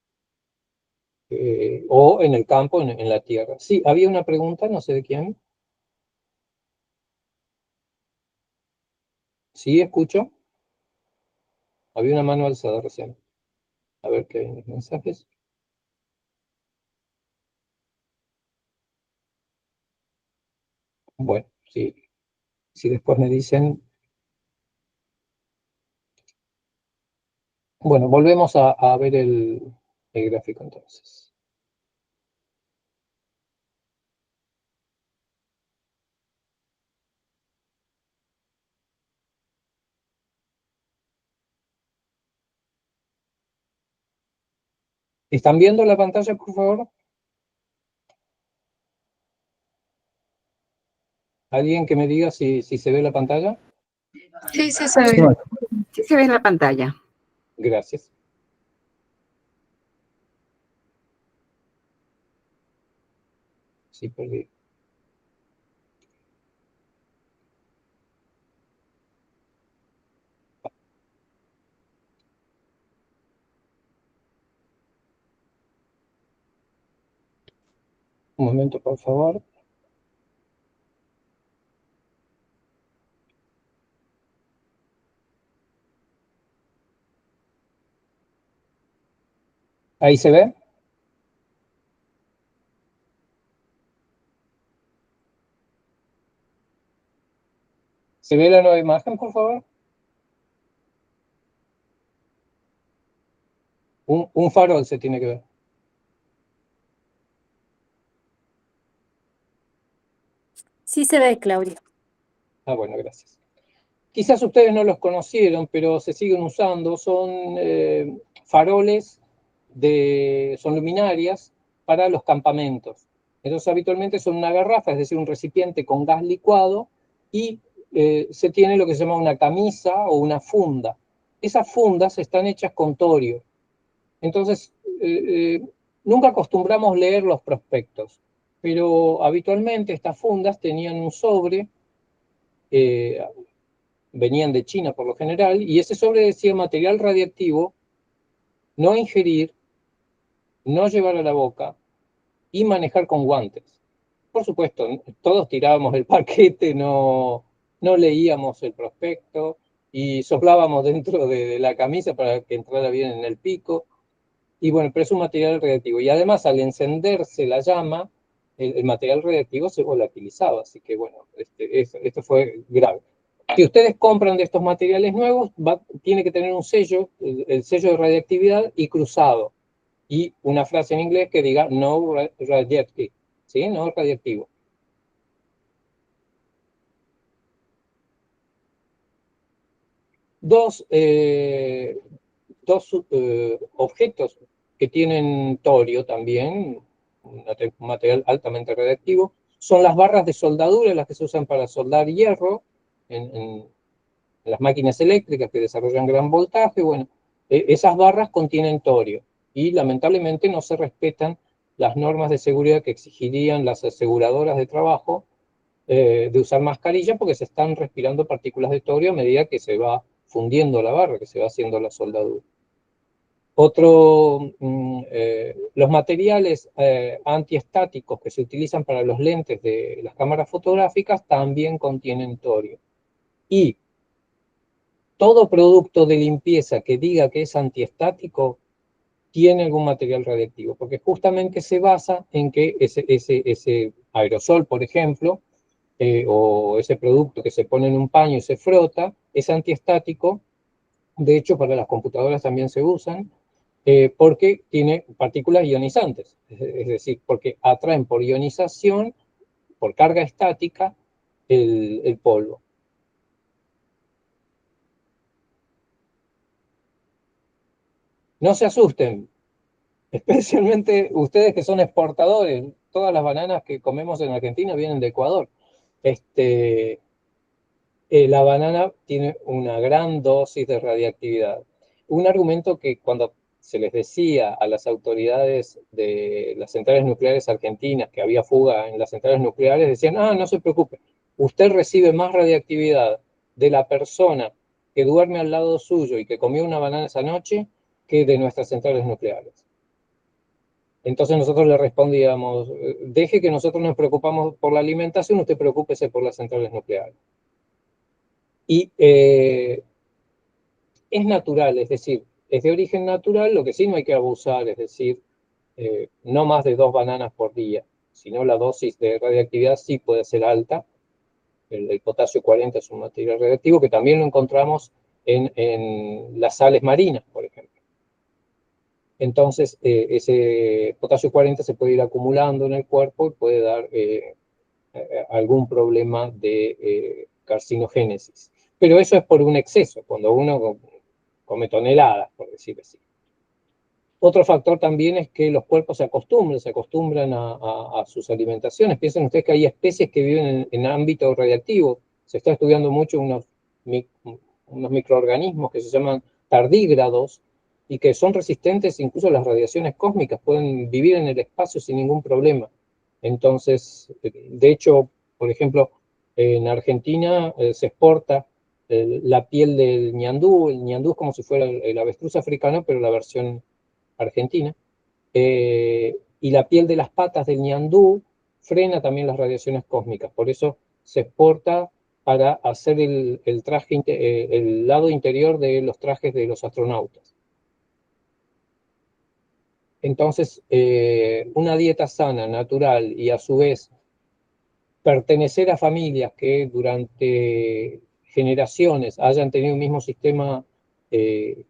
S1: O en el campo, en la tierra. Sí, había una pregunta, no sé de quién. Sí, escucho. Había una mano alzada recién. A ver qué hay en los mensajes. Bueno, sí. Si después me dicen... Bueno, volvemos a ver el gráfico entonces. ¿Están viendo la pantalla, por favor? ¿Alguien que me diga si se ve la pantalla?
S3: Sí, sí se
S4: Sí,
S3: ve.
S6: Sí se ve en la pantalla.
S1: Gracias. Sí, perdí. Un momento, por favor. ¿Ahí se ve? ¿Se ve la nueva imagen, por favor? Un farol se tiene que ver.
S2: Sí se ve, Claudia.
S1: Ah, bueno, gracias. Quizás ustedes no los conocieron, pero se siguen usando. Son faroles, son luminarias para los campamentos. Entonces, habitualmente son una garrafa, es decir, un recipiente con gas licuado, y se tiene lo que se llama una camisa o una funda. Esas fundas están hechas con torio. Entonces, nunca acostumbramos leer los prospectos, pero habitualmente estas fundas tenían un sobre, venían de China por lo general, y ese sobre decía material radiactivo, no ingerir, no llevar a la boca y manejar con guantes. Por supuesto, todos tirábamos el paquete, no leíamos el prospecto y soplábamos dentro de la camisa para que entrara bien en el pico. Y bueno, pero es un material radiactivo. Y además, al encenderse la llama, el material radiactivo se volatilizaba. Así que bueno, esto fue grave. Si ustedes compran de estos materiales nuevos, tiene que tener un sello, el sello de radiactividad y cruzado. Y una frase en inglés que diga no radioactive, ¿sí? No radiactivo. dos objetos que tienen torio también, un material altamente radiactivo, son las barras de soldadura, las que se usan para soldar hierro en las máquinas eléctricas que desarrollan gran voltaje. Bueno, esas barras contienen torio y lamentablemente no se respetan las normas de seguridad que exigirían las aseguradoras de trabajo de usar mascarilla, porque se están respirando partículas de torio a medida que se va fundiendo la barra, que se va haciendo la soldadura. Los materiales antiestáticos que se utilizan para los lentes de las cámaras fotográficas también contienen torio. Y todo producto de limpieza que diga que es antiestático tiene algún material radiactivo, porque justamente se basa en que ese aerosol, por ejemplo, o ese producto que se pone en un paño y se frota, es antiestático. De hecho, para las computadoras también se usan, porque tiene partículas ionizantes, es decir, porque atraen por ionización, por carga estática, el polvo. No se asusten, especialmente ustedes que son exportadores. Todas las bananas que comemos en Argentina vienen de Ecuador. La banana tiene una gran dosis de radiactividad. Un argumento que cuando se les decía a las autoridades de las centrales nucleares argentinas que había fuga en las centrales nucleares, decían, no se preocupe, usted recibe más radiactividad de la persona que duerme al lado suyo y que comió una banana esa noche que de nuestras centrales nucleares. Entonces nosotros le respondíamos, deje que nosotros nos preocupamos por la alimentación, usted preocúpese por las centrales nucleares. Y es natural, es decir, es de origen natural, lo que sí no hay que abusar, es decir, no más de 2 bananas por día, si no la dosis de radiactividad sí puede ser alta. El potasio 40 es un material radiactivo que también lo encontramos en las sales marinas, por ejemplo. Entonces, ese potasio 40 se puede ir acumulando en el cuerpo y puede dar algún problema de carcinogénesis. Pero eso es por un exceso, cuando uno come toneladas, por decirlo así. Otro factor también es que los cuerpos se acostumbran a sus alimentaciones. Piensen ustedes que hay especies que viven en ámbito radiactivo. Se está estudiando mucho unos microorganismos que se llaman tardígrados y que son resistentes incluso a las radiaciones cósmicas, pueden vivir en el espacio sin ningún problema. Entonces, de hecho, por ejemplo, en Argentina se exporta la piel del ñandú. El ñandú es como si fuera el avestruz africano, pero la versión argentina. Y la piel de las patas del ñandú frena también las radiaciones cósmicas. Por eso se exporta para hacer el traje, el lado interior de los trajes de los astronautas. Entonces, una dieta sana, natural, y a su vez pertenecer a familias que durante generaciones hayan tenido un mismo sistema de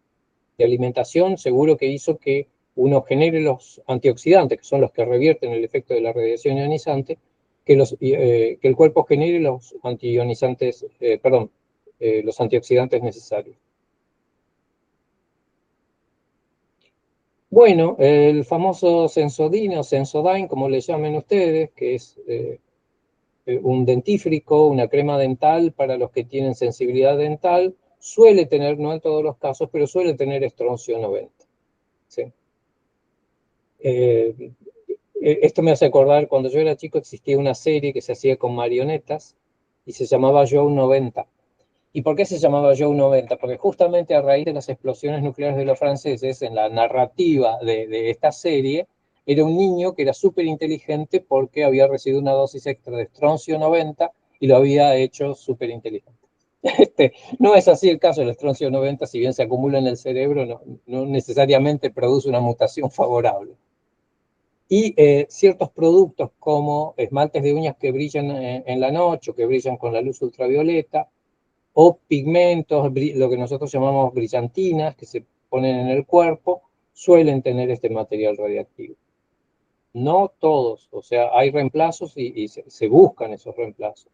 S1: alimentación, seguro que hizo que uno genere los antioxidantes, que son los que revierten el efecto de la radiación ionizante, que el cuerpo genere los antiionizantes, los antioxidantes necesarios. Bueno, el famoso Sensodyne o Sensodyne, como le llamen ustedes, que es un dentífrico, una crema dental para los que tienen sensibilidad dental, suele tener, no en todos los casos, pero suele tener estroncio 90. ¿Sí? Esto me hace acordar, cuando yo era chico existía una serie que se hacía con marionetas y se llamaba Joe 90. ¿Y por qué se llamaba Joe 90? Porque justamente a raíz de las explosiones nucleares de los franceses, en la narrativa de esta serie, era un niño que era súper inteligente porque había recibido una dosis extra de estroncio 90 y lo había hecho súper inteligente. No es así el caso del estroncio 90, si bien se acumula en el cerebro, no necesariamente produce una mutación favorable. Y ciertos productos como esmaltes de uñas que brillan en la noche o que brillan con la luz ultravioleta, o pigmentos, lo que nosotros llamamos brillantinas, que se ponen en el cuerpo, suelen tener este material radiactivo. No todos, o sea, hay reemplazos y se buscan esos reemplazos.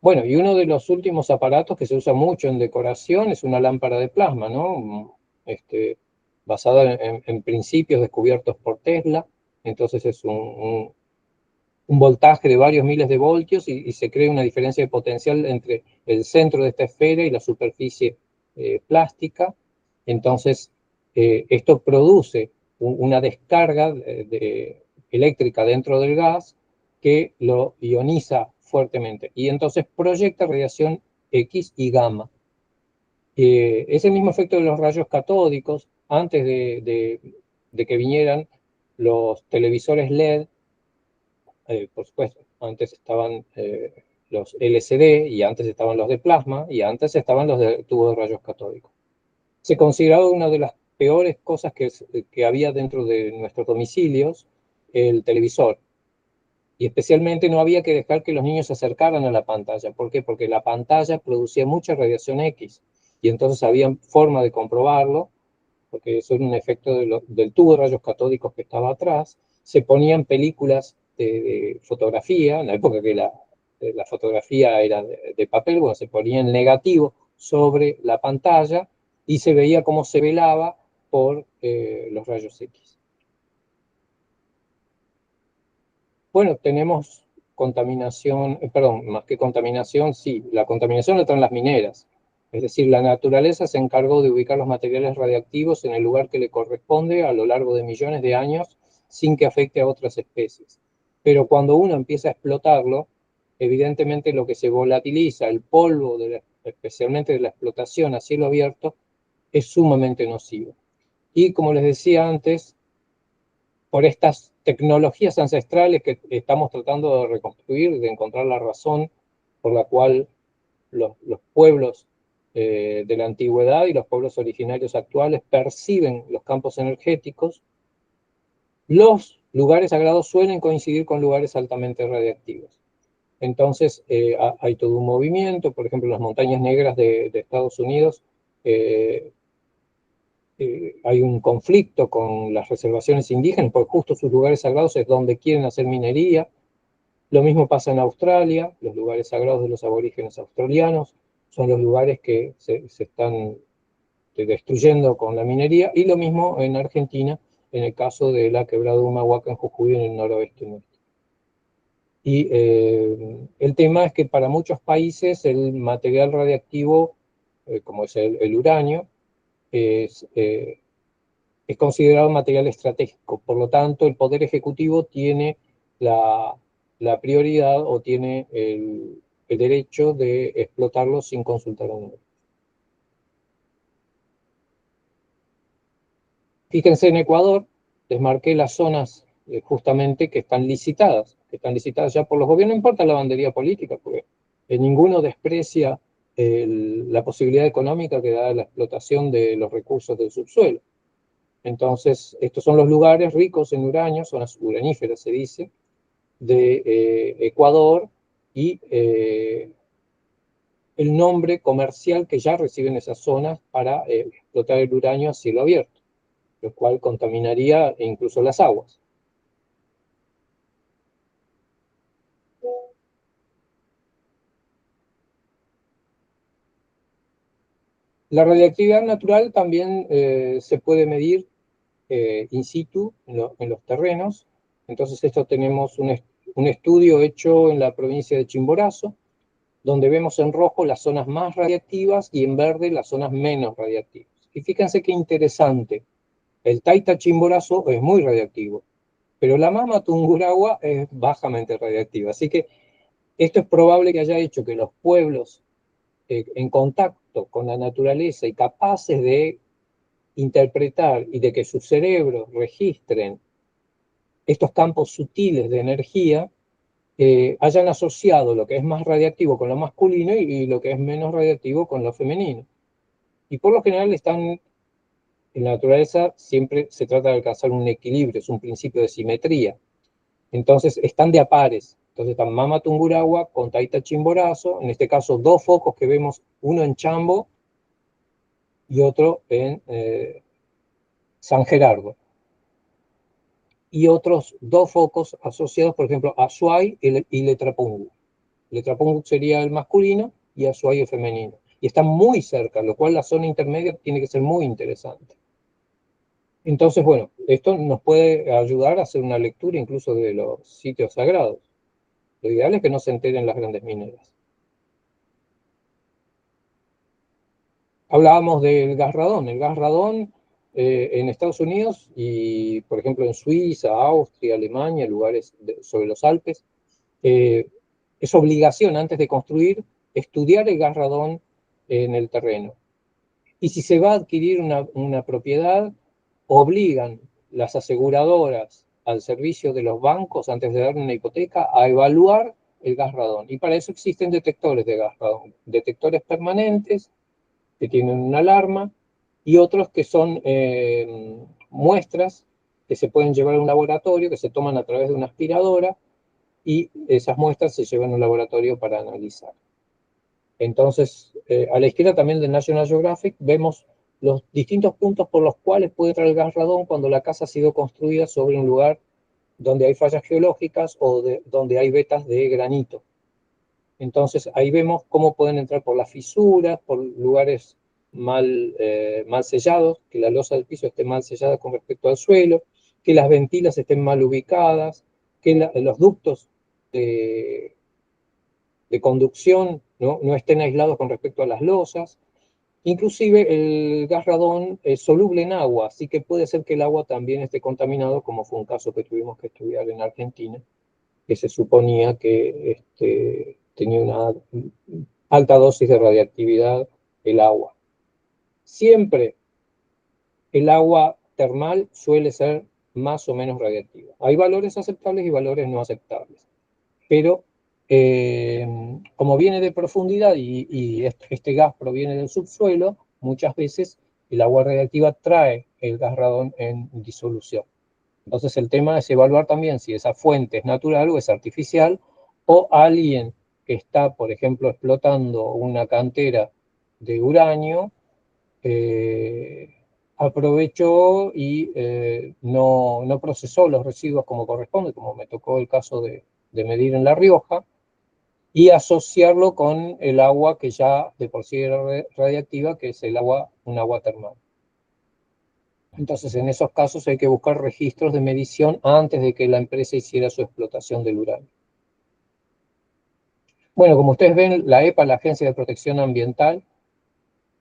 S1: Bueno, y uno de los últimos aparatos que se usa mucho en decoración es una lámpara de plasma, ¿no? Basada en principios descubiertos por Tesla. Entonces es un voltaje de varios miles de voltios y se crea una diferencia de potencial entre el centro de esta esfera y la superficie plástica. Entonces, esto produce una descarga eléctrica dentro del gas que lo ioniza fuertemente y entonces proyecta radiación X y gamma. Ese mismo efecto de los rayos catódicos, antes de que vinieran los televisores LED, por supuesto, antes estaban los LCD y antes estaban los de plasma y antes estaban los de tubo de rayos catódicos. Se consideraba una de las peores cosas que había dentro de nuestros domicilios, el televisor. Y especialmente no había que dejar que los niños se acercaran a la pantalla. ¿Por qué? Porque la pantalla producía mucha radiación X. Y entonces había forma de comprobarlo, porque eso era un efecto del tubo de rayos catódicos que estaba atrás. Se ponían películas de fotografía, en la época que la fotografía era de papel, bueno, se ponía en negativo sobre la pantalla y se veía cómo se velaba por los rayos X. Bueno, tenemos contaminación, perdón, más que contaminación, sí, la contaminación la traen las mineras. Es decir, la naturaleza se encargó de ubicar los materiales radiactivos en el lugar que le corresponde a lo largo de millones de años sin que afecte a otras especies. Pero cuando uno empieza a explotarlo, evidentemente lo que se volatiliza, el polvo, especialmente de la explotación a cielo abierto, es sumamente nocivo. Y como les decía antes, por estas tecnologías ancestrales que estamos tratando de reconstruir, de encontrar la razón por la cual los pueblos de la antigüedad y los pueblos originarios actuales perciben los campos energéticos, los lugares sagrados suelen coincidir con lugares altamente radiactivos. Entonces hay todo un movimiento, por ejemplo, en las montañas negras de Estados Unidos, hay un conflicto con las reservaciones indígenas, porque justo sus lugares sagrados es donde quieren hacer minería. Lo mismo pasa en Australia, los lugares sagrados de los aborígenes australianos son los lugares que se están destruyendo con la minería, y lo mismo en Argentina, en el caso de la quebrada Humahuaca en Jujuy, en el noroeste nuestro. Y el tema es que para muchos países el material radiactivo, como es el uranio, es considerado material estratégico. Por lo tanto, el Poder Ejecutivo tiene la prioridad o tiene el derecho de explotarlo sin consultar a nadie. Fíjense, en Ecuador les marqué las zonas justamente que están licitadas ya por los gobiernos. No importa la bandería política, porque ninguno desprecia la posibilidad económica que da la explotación de los recursos del subsuelo. Entonces, estos son los lugares ricos en uranio, zonas uraníferas se dice, de Ecuador, y el nombre comercial que ya reciben esas zonas para explotar el uranio a cielo abierto, lo cual contaminaría incluso las aguas. La radiactividad natural también se puede medir in situ en los terrenos. Entonces, esto tenemos un estudio hecho en la provincia de Chimborazo, donde vemos en rojo las zonas más radiactivas y en verde las zonas menos radiactivas. Y fíjense qué interesante, el Taita Chimborazo es muy radiactivo, pero la Mama Tungurahua es bajamente radiactiva. Así que esto es probable que haya hecho que los pueblos en contacto con la naturaleza y capaces de interpretar y de que sus cerebros registren estos campos sutiles de energía, hayan asociado lo que es más radiactivo con lo masculino y lo que es menos radiactivo con lo femenino. Y por lo general en la naturaleza siempre se trata de alcanzar un equilibrio, es un principio de simetría. Entonces están de a pares. Entonces están Mama Tungurahua con Taita Chimborazo, en este caso dos focos que vemos, uno en Chambo y otro en San Gerardo. Y otros dos focos asociados, por ejemplo, a Azuay y Letrapungu. Letra Pung sería el masculino y Ushuaia el femenino. Y están muy cerca, lo cual la zona intermedia tiene que ser muy interesante. Entonces, bueno, esto nos puede ayudar a hacer una lectura incluso de los sitios sagrados. Lo ideal es que no se enteren las grandes mineras. Hablábamos del gas radón. El gas radón en Estados Unidos y, por ejemplo, en Suiza, Austria, Alemania, lugares sobre los Alpes, es obligación antes de construir estudiar el gas radón en el terreno. Y si se va a adquirir una propiedad, obligan las aseguradoras al servicio de los bancos antes de dar una hipoteca a evaluar el gas radón. Y para eso existen detectores de gas radón, detectores permanentes que tienen una alarma y otros que son muestras que se pueden llevar a un laboratorio, que se toman a través de una aspiradora y esas muestras se llevan a un laboratorio para analizar. Entonces, a la izquierda también del National Geographic vemos los distintos puntos por los cuales puede entrar el gas radón cuando la casa ha sido construida sobre un lugar donde hay fallas geológicas o donde hay vetas de granito. Entonces, ahí vemos cómo pueden entrar por las fisuras, por lugares mal sellados, que la losa del piso esté mal sellada con respecto al suelo, que las ventilas estén mal ubicadas, que los ductos de conducción no estén aislados con respecto a las losas. Inclusive el gas radón es soluble en agua, así que puede ser que el agua también esté contaminado, como fue un caso que tuvimos que estudiar en Argentina, que se suponía que tenía una alta dosis de radiactividad el agua. Siempre el agua termal suele ser más o menos radiactiva. Hay valores aceptables y valores no aceptables, pero como viene de profundidad y este gas proviene del subsuelo, muchas veces el agua radiactiva trae el gas radón en disolución. Entonces el tema es evaluar también si esa fuente es natural o es artificial, o alguien que está, por ejemplo, explotando una cantera de uranio, aprovechó y no procesó los residuos como corresponde, como me tocó el caso de medir en La Rioja, y asociarlo con el agua que ya de por sí era radiactiva, que es un agua termal. Entonces, en esos casos hay que buscar registros de medición antes de que la empresa hiciera su explotación del uranio. Bueno, como ustedes ven, la EPA, la Agencia de Protección Ambiental,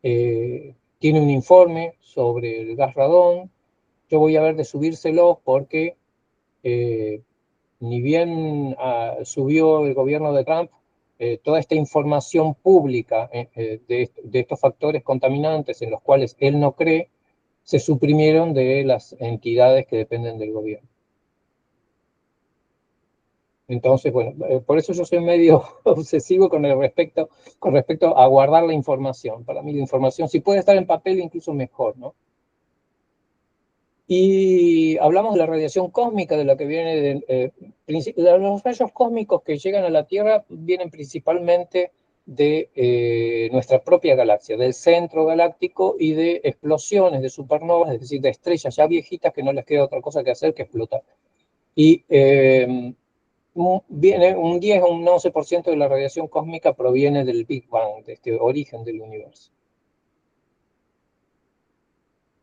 S1: tiene un informe sobre el gas radón. Yo voy a ver de subírselo porque ni bien subió el gobierno de Trump, toda esta información pública de estos factores contaminantes en los cuales él no cree, se suprimieron de las entidades que dependen del gobierno. Entonces, bueno, por eso yo soy medio obsesivo con respecto a guardar la información. Para mí la información, si puede estar en papel, incluso mejor, ¿no? Y hablamos de la radiación cósmica, de la que viene los rayos cósmicos que llegan a la Tierra vienen principalmente de nuestra propia galaxia, del centro galáctico y de explosiones de supernovas, es decir, de estrellas ya viejitas que no les queda otra cosa que hacer que explotar. Y viene un 10 o un 11% de la radiación cósmica proviene del Big Bang, de este origen del universo.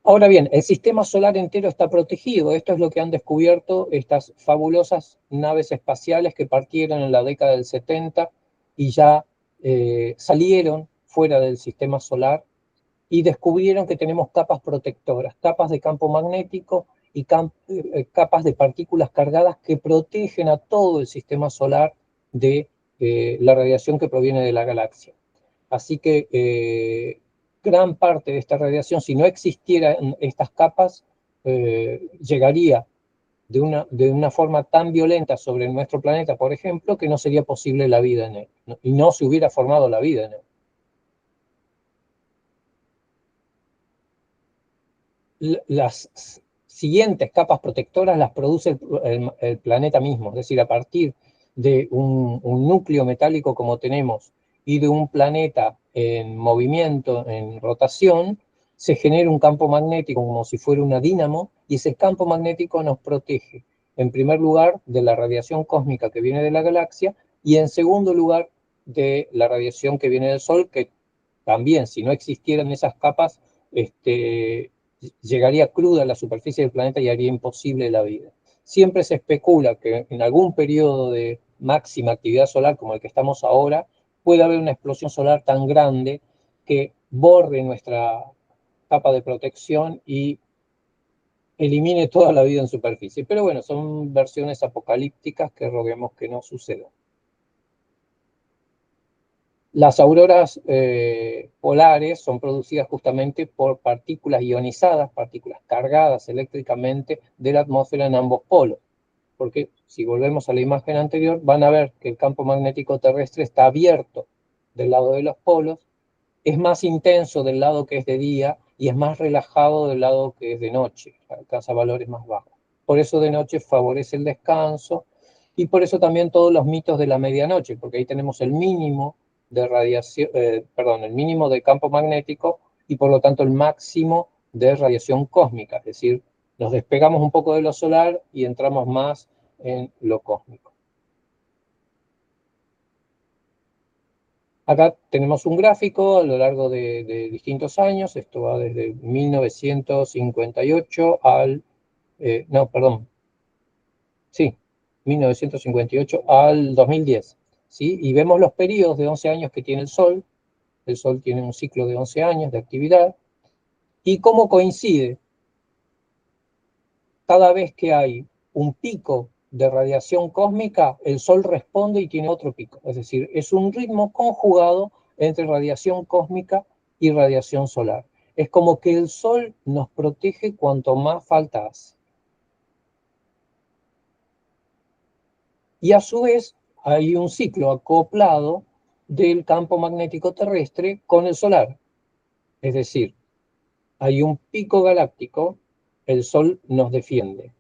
S1: Ahora bien, el sistema solar entero está protegido. Esto es lo que han descubierto estas fabulosas naves espaciales que partieron en la década del 70 y ya salieron fuera del sistema solar y descubrieron que tenemos capas protectoras, capas de campo magnético y capas de partículas cargadas que protegen a todo el sistema solar de la radiación que proviene de la galaxia. Así que gran parte de esta radiación, si no existieran estas capas, llegaría de una forma tan violenta sobre nuestro planeta, por ejemplo, que no sería posible la vida en él, ¿no? Y no se hubiera formado la vida en él. Las siguientes capas protectoras las produce el planeta mismo, es decir, a partir de un núcleo metálico como tenemos y de un planeta en movimiento, en rotación, se genera un campo magnético como si fuera una dínamo, y ese campo magnético nos protege, en primer lugar, de la radiación cósmica que viene de la galaxia, y en segundo lugar, de la radiación que viene del Sol, que también, si no existieran esas capas, llegaría cruda a la superficie del planeta y haría imposible la vida. Siempre se especula que en algún periodo de máxima actividad solar, como el que estamos ahora, puede haber una explosión solar tan grande que borre nuestra capa de protección y elimine toda la vida en superficie. Pero bueno, son versiones apocalípticas que roguemos que no sucedan. Las auroras polares son producidas justamente por partículas ionizadas, partículas cargadas eléctricamente de la atmósfera en ambos polos. Porque si volvemos a la imagen anterior, van a ver que el campo magnético terrestre está abierto del lado de los polos, es más intenso del lado que es de día y es más relajado del lado que es de noche, alcanza valores más bajos. Por eso de noche favorece el descanso y por eso también todos los mitos de la medianoche, porque ahí tenemos el mínimo de radiación, el mínimo de campo magnético y por lo tanto el máximo de radiación cósmica, es decir, nos despegamos un poco de lo solar y entramos más en lo cósmico. Acá tenemos un gráfico a lo largo de distintos años, esto va desde 1958 al, 1958 al 2010, ¿sí? Y vemos los periodos de 11 años que tiene el Sol tiene un ciclo de 11 años de actividad, y cómo coincide cada vez que hay un pico de radiación cósmica, el Sol responde y tiene otro pico. Es decir, es un ritmo conjugado entre radiación cósmica y radiación solar. Es como que el Sol nos protege cuanto más falta hace. Y a su vez hay un ciclo acoplado del campo magnético terrestre con el solar. Es decir, hay un pico galáctico, el Sol nos defiende.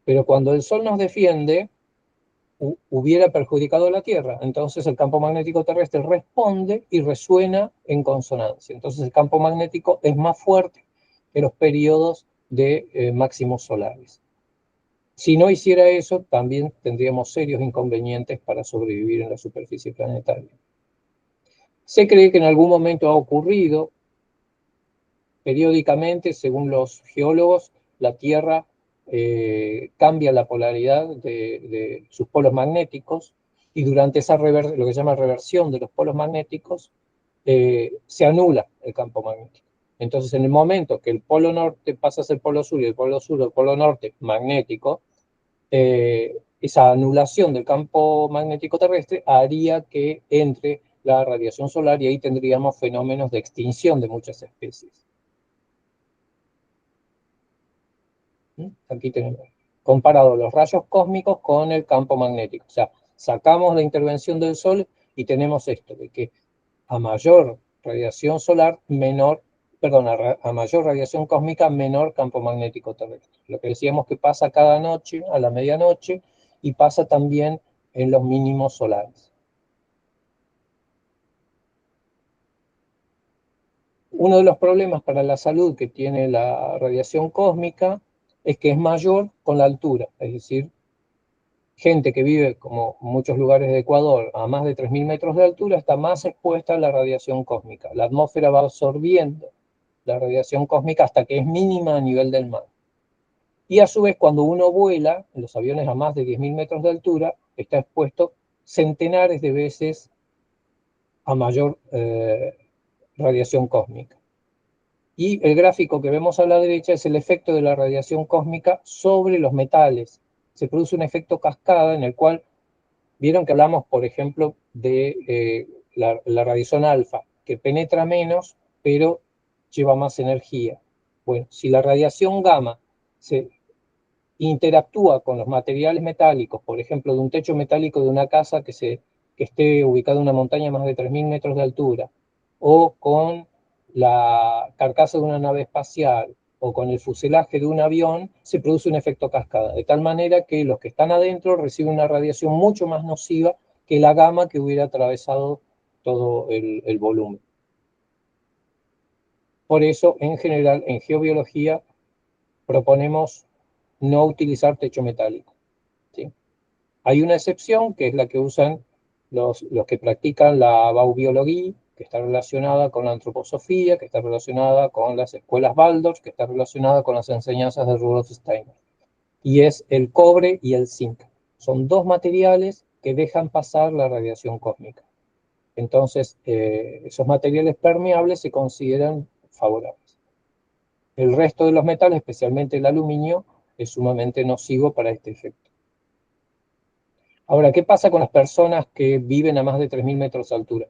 S1: Pero cuando el Sol nos defiende, hubiera perjudicado a la Tierra. Entonces el campo magnético terrestre responde y resuena en consonancia. Entonces el campo magnético es más fuerte que los periodos de máximos solares. Si no hiciera eso, también tendríamos serios inconvenientes para sobrevivir en la superficie planetaria. Se cree que en algún momento ha ocurrido, periódicamente, según los geólogos, la Tierra cambia la polaridad de sus polos magnéticos y durante esa lo que se llama reversión de los polos magnéticos se anula el campo magnético. Entonces, en el momento que el polo norte pasa a ser polo sur y el polo sur al polo norte magnético, esa anulación del campo magnético terrestre haría que entre la radiación solar y ahí tendríamos fenómenos de extinción de muchas especies. Aquí tenemos comparado los rayos cósmicos con el campo magnético. O sea, sacamos la intervención del Sol y tenemos esto, de que a mayor radiación solar, a mayor radiación cósmica, menor campo magnético terrestre. Lo que decíamos que pasa cada noche, a la medianoche, y pasa también en los mínimos solares. Uno de los problemas para la salud que tiene la radiación cósmica es que es mayor con la altura, es decir, gente que vive, como muchos lugares de Ecuador, a más de 3.000 metros de altura, está más expuesta a la radiación cósmica. La atmósfera va absorbiendo la radiación cósmica hasta que es mínima a nivel del mar. Y a su vez, cuando uno vuela, en los aviones a más de 10.000 metros de altura, está expuesto centenares de veces a mayor radiación cósmica. Y el gráfico que vemos a la derecha es el efecto de la radiación cósmica sobre los metales. Se produce un efecto cascada en el cual, vieron que hablamos, por ejemplo, de la radiación alfa, que penetra menos, pero lleva más energía. Bueno, si la radiación gamma se interactúa con los materiales metálicos, por ejemplo, de un techo metálico de una casa que esté ubicada en una montaña a más de 3.000 metros de altura, o con la carcasa de una nave espacial, o con el fuselaje de un avión, se produce un efecto cascada, de tal manera que los que están adentro reciben una radiación mucho más nociva que la gamma que hubiera atravesado todo el volumen. Por eso, en general, en geobiología, proponemos no utilizar techo metálico, ¿sí? Hay una excepción, que es la que usan los que practican la baubiología, que está relacionada con la antroposofía, que está relacionada con las escuelas Waldorf, que está relacionada con las enseñanzas de Rudolf Steiner. Y es el cobre y el zinc. Son dos materiales que dejan pasar la radiación cósmica. Entonces, esos materiales permeables se consideran favorables. El resto de los metales, especialmente el aluminio, es sumamente nocivo para este efecto. Ahora, ¿qué pasa con las personas que viven a más de 3.000 metros de altura?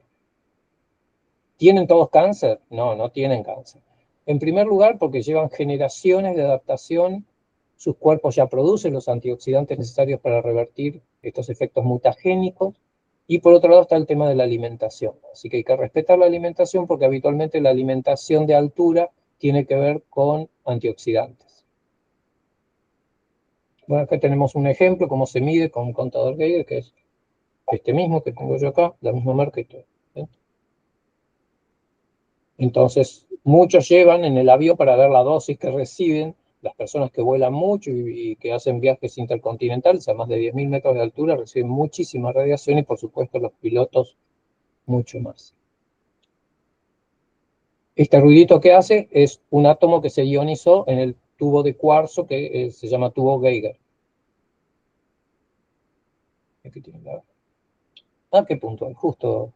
S1: ¿Tienen todos cáncer? No, no tienen cáncer. En primer lugar, porque llevan generaciones de adaptación, sus cuerpos ya producen los antioxidantes necesarios para revertir estos efectos mutagénicos, y por otro lado está el tema de la alimentación. Así que hay que respetar la alimentación porque habitualmente la alimentación de altura tiene que ver con antioxidantes. Bueno, acá tenemos un ejemplo, cómo se mide con un contador Geiger, que es este mismo que tengo yo acá, la misma marca y todo. ¿Sí? Entonces, muchos llevan en el avión para ver la dosis que reciben las personas que vuelan mucho y que hacen viajes intercontinentales a más de 10.000 metros de altura, reciben muchísima radiación y por supuesto los pilotos mucho más. Este ruidito que hace es un átomo que se ionizó en el tubo de cuarzo que se llama tubo Geiger. Aquí tiene la... ¿A qué punto? Justo